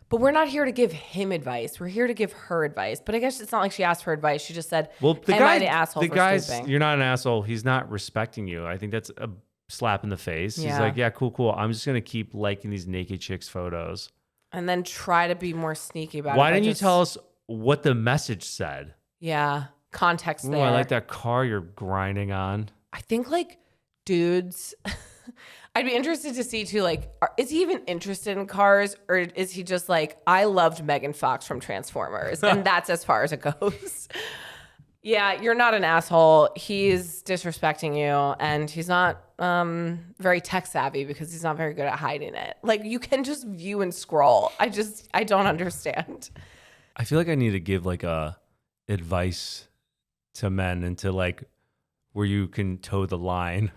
But we're not here to give him advice. We're here to give her advice. But I guess it's not like she asked for advice. She just said, "Am I the asshole for snooping?" You're not an asshole. He's not respecting you. I think that's a slap in the face. Yeah. He's like, yeah, cool. I'm just going to keep liking these naked chicks photos. And then try to be more sneaky about it. Why didn't you tell us what the message said? Yeah. Context there. I like that car you're grinding on. I think like dudes... I'd be interested to see too, like, is he even interested in cars, or is he just like, I loved Megan Fox from Transformers, and that's as far as it goes? Yeah, you're not an asshole. He's disrespecting you, and he's not very tech savvy because he's not very good at hiding it. Like, you can just view and scroll. I don't understand. I feel like I need to give like a advice to men into like where you can toe the line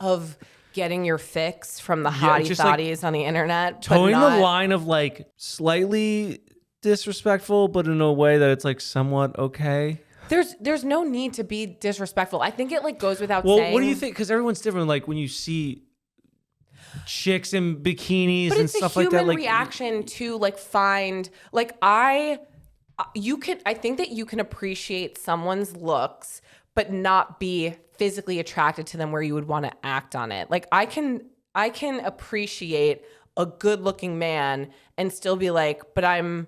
of getting your fix from the Yeah, hottie just, like, thotties on the internet. Towing but not, the line of like slightly disrespectful, but in a way that it's like somewhat okay. There's no need to be disrespectful. I think it like goes without Well, saying. what do you think? Because everyone's different. Like when you see chicks in bikinis But and it's a stuff like human that, like reaction to like find like I think that you can appreciate someone's looks, but not be physically attracted to them where you would want to act on it. Like I can appreciate a good looking man and still be like, but I'm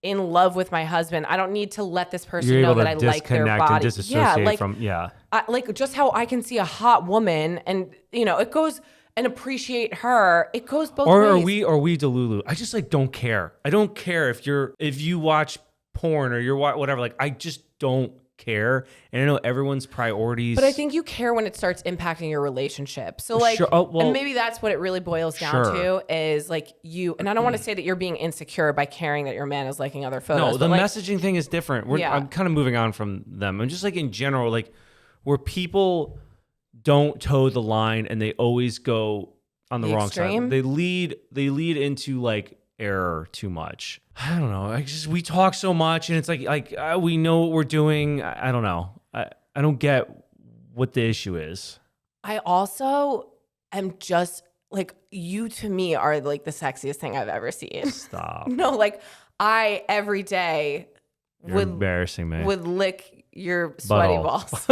in love with my husband. I don't need to let this person you're know able that to I like their disconnect body. and disassociate from Like just how I can see a hot woman and it goes and appreciate her. It goes both Or ways. are we Delulu? I just like don't care. I don't care if you watch porn or you're whatever. Like I just don't care. And I know everyone's priorities. But I think you care when it starts impacting your relationship. So like, Sure. Oh, well, and maybe that's what it really boils down to is like and I don't want to say that you're being insecure by caring that your man is liking other photos. No, the but like, messaging thing is different. Yeah. I'm kind of moving on from them. I'm just like in general, like where people don't toe the line and they always go on the wrong extreme? side. They lead into like error too much. I don't know. We talk so much and it's like we know what we're doing. I don't know. I don't get what the issue is. I also am just like, you to me are like the sexiest thing I've ever seen. Stop. No, like I every day You're embarrassing me. would lick your sweaty Butthole. balls.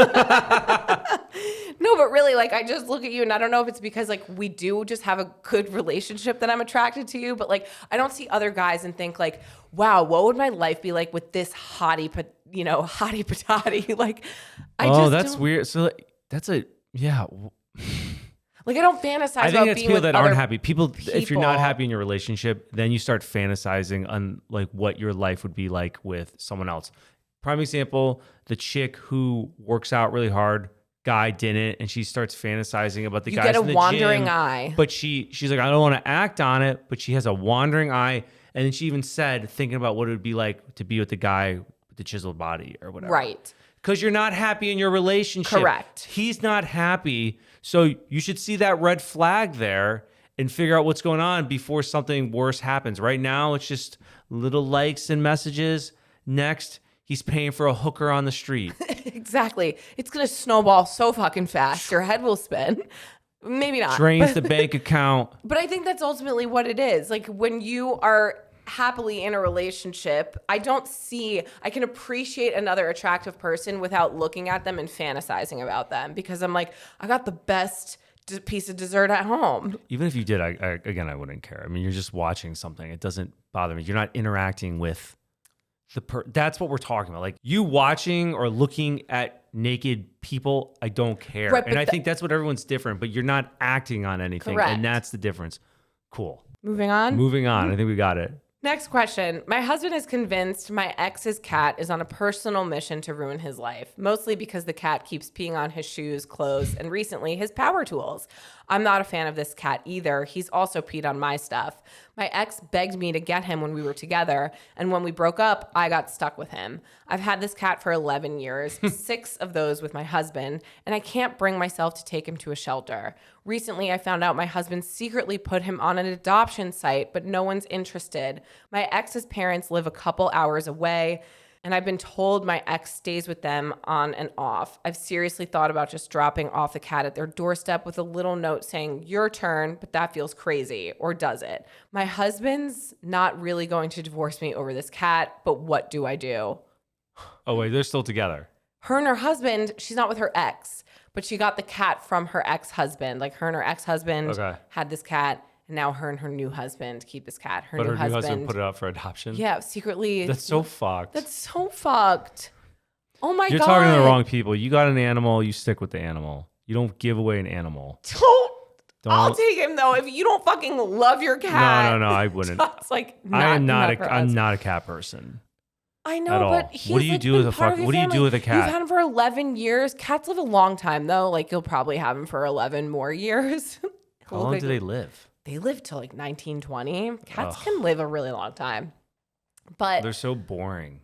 No, but really, like I just look at you and I don't know if it's because like we do just have a good relationship that I'm attracted to you, but like I don't see other guys and think like, wow, what would my life be like with this hottie patati? Like That's weird. So that's yeah. Like I don't fantasize I think about that's being people with that other aren't happy. People, if you're not people. happy in your relationship, then you start fantasizing on like what your life would be like with someone else. Prime example, the chick who works out really hard, guy didn't, and she starts fantasizing about the You guys get a in the wandering gym, eye. But she's like, I don't want to act on it, but she has a wandering eye. And then she even said, thinking about what it would be like to be with the guy with the chiseled body or whatever. Right. Because you're not happy in your relationship. Correct. He's not happy. So you should see that red flag there and figure out what's going on before something worse happens. Right now, it's just little likes and messages. Next, he's paying for a hooker on the street. Exactly. It's going to snowball so fucking fast. Your head will spin. Maybe not. Drains the bank account. But I think that's ultimately what it is. Like when you are happily in a relationship, I can appreciate another attractive person without looking at them and fantasizing about them because I'm like, I got the best piece of dessert at home. Even if you did, I wouldn't care. I mean, you're just watching something. It doesn't bother me. You're not interacting with that's what we're talking about. Like you watching or looking at naked people, I don't care. Right, and I think that's what everyone's different, but you're not acting on anything. Correct. And that's the difference. Cool. Moving on. I think we got it. Next question. My husband is convinced my ex's cat is on a personal mission to ruin his life, mostly because the cat keeps peeing on his shoes, clothes, and recently his power tools. I'm not a fan of this cat either. He's also peed on my stuff. My ex begged me to get him when we were together, and when we broke up, I got stuck with him. I've had this cat for 11 years, 6 of those with my husband, and I can't bring myself to take him to a shelter. Recently, I found out my husband secretly put him on an adoption site, but no one's interested. My ex's parents live a couple hours away, and I've been told my ex stays with them on and off. I've seriously thought about just dropping off the cat at their doorstep with a little note saying, your turn, but that feels crazy. Or does it? My husband's not really going to divorce me over this cat, but what do I do? Oh, wait, they're still together. Her and her husband, she's not with her ex, but she got the cat from her ex-husband. Like her and her ex-husband had this cat, and now her and her new husband keep this cat. Her new husband put it up for adoption? Yeah, secretly. That's so fucked. That's so fucked. Oh my God. You're talking to the wrong people. You got an animal, you stick with the animal. You don't give away an animal. I'll take him though. If you don't fucking love your cat. No, I wouldn't. It's like I'm not a cat person. I know, but what do you do with what do you do with a cat? You've had him for 11 years. Cats live a long time though. Like you'll probably have him for 11 more years. How long do they live? They live till like 1920. Cats can live a really long time. But they're so boring.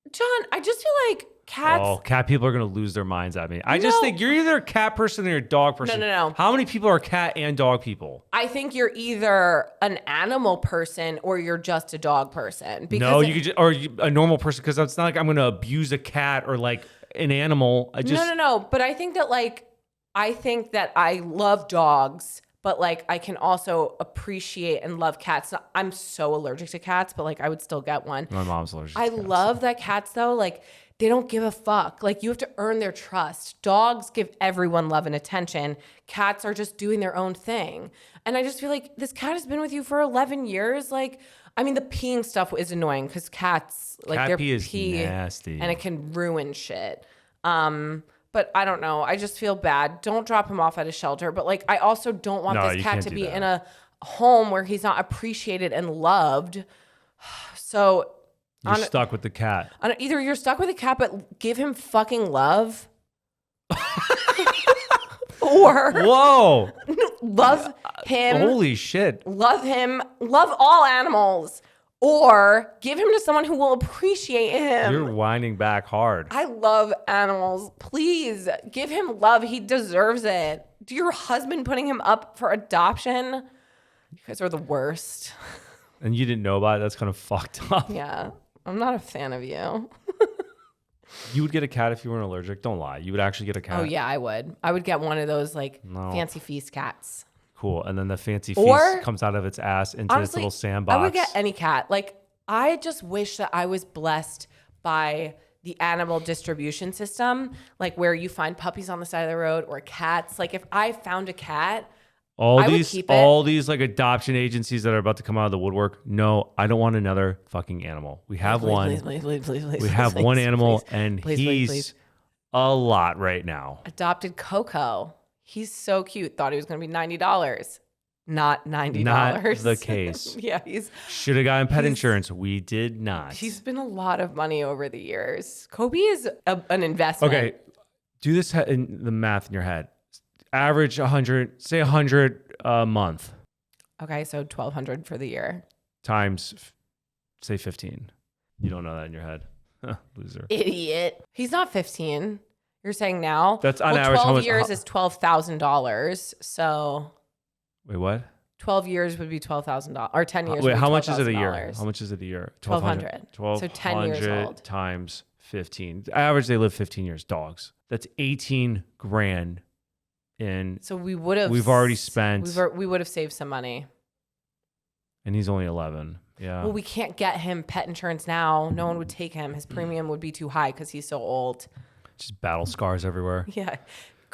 John, I just feel like cats. Oh, cat people are gonna lose their minds at me. I just think you're either a cat person or a dog person. No. How many people are cat and dog people? I think you're either an animal person or you're just a dog person. No, you could just, or a normal person, because it's not like I'm gonna abuse a cat or like an animal. No. But I think that I love dogs, but like I can also appreciate and love cats. I'm so allergic to cats, but like I would still get one. My mom's allergic to I cats. love that cats though, like they don't give a fuck. Like you have to earn their trust. Dogs give everyone love and attention. Cats are just doing their own thing. And I just feel like this cat has been with you for 11 years. Like, I mean, the peeing stuff is annoying because cats, like Cat their pee is nasty. and it can ruin shit. But I don't know. I just feel bad. Don't drop him off at a shelter. But like, I also don't want this cat to be in a home where he's not appreciated and loved. So you're stuck with the cat. Either you're stuck with a cat, but give him fucking love. Or whoa, love him. Holy shit. Love him. Love all animals. Or give him to someone who will appreciate him. You're whining back hard. I love animals. Please give him love. He deserves it. Do your husband putting him up for adoption? You guys are the worst. And you didn't know about it? That's kind of fucked up. Yeah. I'm not a fan of you. You would get a cat if you weren't allergic? Don't lie. You would actually get a cat? Oh, yeah, I would. I would get one of those like fancy feast cats. Cool. And then the fancy feast comes out of its ass into its little sandbox. I would get any cat. Like, I just wish that I was blessed by the animal distribution system, like where you find puppies on the side of the road or cats. Like, if I found a cat, I would keep it. All these like adoption agencies that are about to come out of the woodwork. No, I don't want another fucking animal. We have one. Please, we have one animal, and he's a lot right now. Adopted Coco. He's so cute. Thought he was going to be $90. Not $90. Not the case. Yeah, should have gotten pet insurance. We did not. He's been a lot of money over the years. Kobe is an investment. Okay, do this in the math in your head. Average 100, say 100 a month. Okay, so 1,200 for the year. Times, say 15. You don't know that in your head. Loser. Idiot. He's not 15. You're saying now? That's on average. 12 years is $12,000. So. Wait, what? 12 years would be $12,000. Or 10 years Wait, would be how much is it a year? How much is it a year? 1,200. So 10 years old. Times 15. Average, they live 15 years. Dogs. That's 18 grand. So we've already spent. We would have saved some money. And he's only 11. Yeah. Well, we can't get him pet insurance now. No one would take him. His premium would be too high because he's so old. Just battle scars everywhere. Yeah.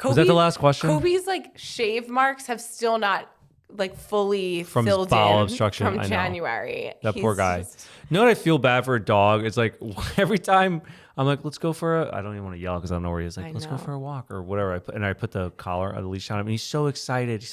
Was that the last question? Kobe's like shave marks have still not like fully from filled bowel in obstruction from January. That poor guy. You know what I feel bad for a dog? It's like every time I'm like, let's go for I don't even want to yell because I don't know where he is. Like, let's go for a walk or whatever. I put the collar or the leash on him, and he's so excited.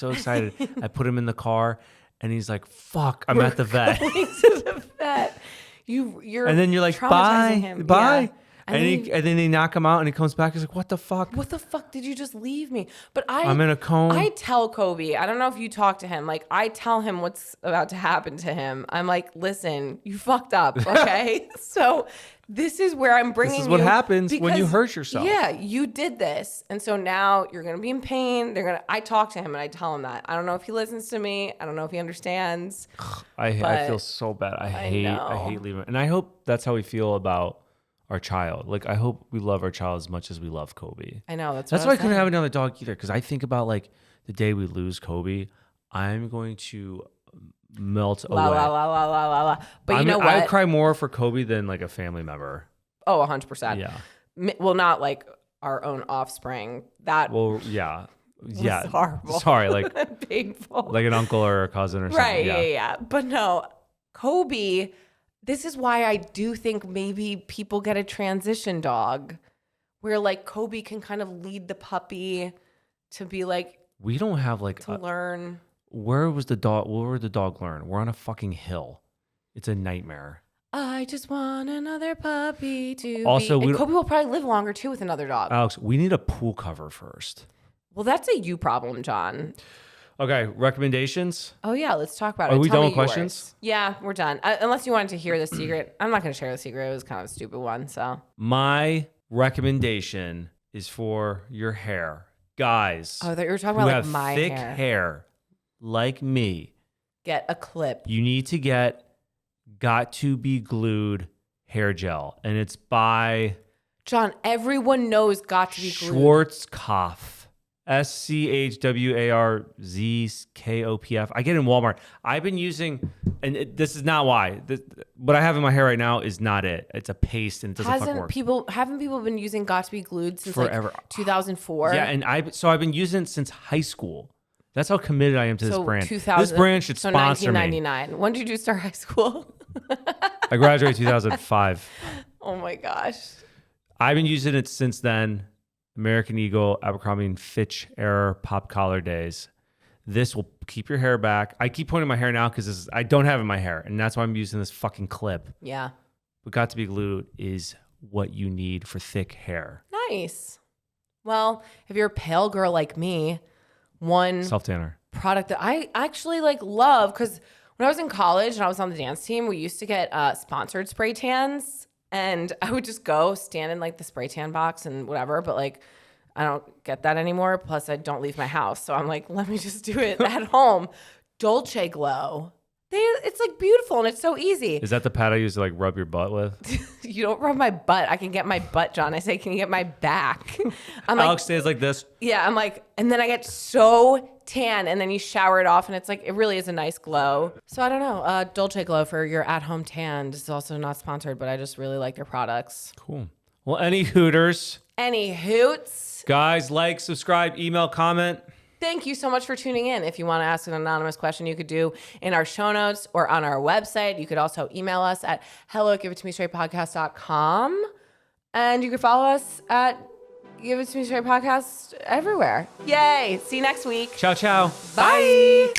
I put him in the car, and he's like, "Fuck, I'm at the vet." To the vet. You're and then you're like, "Bye, bye." Yeah. And then they knock him out, and he comes back. He's like, "What the fuck? What the fuck did you just leave me?" But I'm in a cone. I tell Kobe. I don't know if you talk to him. Like I tell him what's about to happen to him. I'm like, "Listen, you fucked up, okay?" So this is where I'm bringing. This is what happens when you hurt yourself. Yeah, you did this, and so now you're gonna be in pain. I talk to him and I tell him that. I don't know if he listens to me. I don't know if he understands. I feel so bad. I hate leaving, and I hope that's how we feel about our child. Like, I hope we love our child as much as we love Kobe. I know. That's why I couldn't have another dog either. Because I think about like the day we lose Kobe, I'm going to melt away. But you know what? I cry more for Kobe than like a family member. Oh, 100%. Yeah. Well, not like our own offspring. Yeah. Horrible. Sorry, like painful. Like an uncle or a cousin or something. Right. Yeah. But no, Kobe. This is why I do think maybe people get a transition dog where like Kobe can kind of lead the puppy to be like, we don't have like to learn. Where would the dog learn? We're on a fucking hill. It's a nightmare. I just want another puppy to also, be. And Kobe will probably live longer too with another dog. Alex, we need a pool cover first. Well, that's a you problem, John. Okay, recommendations? Oh, yeah, let's talk about it. Are we done with questions? Yeah, we're done. Unless you wanted to hear the secret. I'm not going to share the secret. It was kind of a stupid one, so. My recommendation is for your hair. Guys, Oh, I thought you were talking who about have like my thick hair. like me, Get a clip. you need to get Got to Be Glued hair gel. And it's by John, everyone knows Got to Be Glued. Schwarzkopf. Schwarzkopf. I get it in Walmart. I've been using, and this is not why. What I have in my hair right now is not it. It's a paste and it doesn't fucking work. Haven't people been using Got to Be Glued since Forever. like 2004? Yeah, and I've been using it since high school. That's how committed I am to this brand. 2000, this brand should sponsor me. 1999. When did you start high school? I graduated 2005. Oh my gosh. I've been using it since then. American Eagle, Abercrombie and Fitch era pop collar days. This will keep your hair back. I keep pointing my hair now because I don't have it in my hair, and that's why I'm using this fucking clip. Yeah. But Got to Be Glued is what you need for thick hair. Nice. Well, if you're a pale girl like me, one Self-tanner. product that I actually like love, because when I was in college and I was on the dance team, we used to get sponsored spray tans. And I would just go stand in like the spray tan box and whatever. But like, I don't get that anymore. Plus, I don't leave my house. So I'm like, let me just do it at home. Dolce Glow. It's like beautiful and it's so easy. Is that the pad I use to like rub your butt with? You don't rub my butt. I can get my butt, John. I say, can you get my back? I'm like, Alex stays like this. yeah, I'm like, and then I get so tan and then you shower it off and it's like, it really is a nice glow. So I don't know. Dolce Glow for your at-home tan. This is also not sponsored, but I just really like their products. Cool. Well, any hooters? Any hoots? Guys, like, subscribe, email, comment. Thank you so much for tuning in. If you want to ask an anonymous question, you could do in our show notes or on our website. You could also email us at hello@giveittomestraightpodcast.com. And you could follow us at Give It To Me Straight Podcast everywhere. Yay. See you next week. Ciao, ciao. Bye.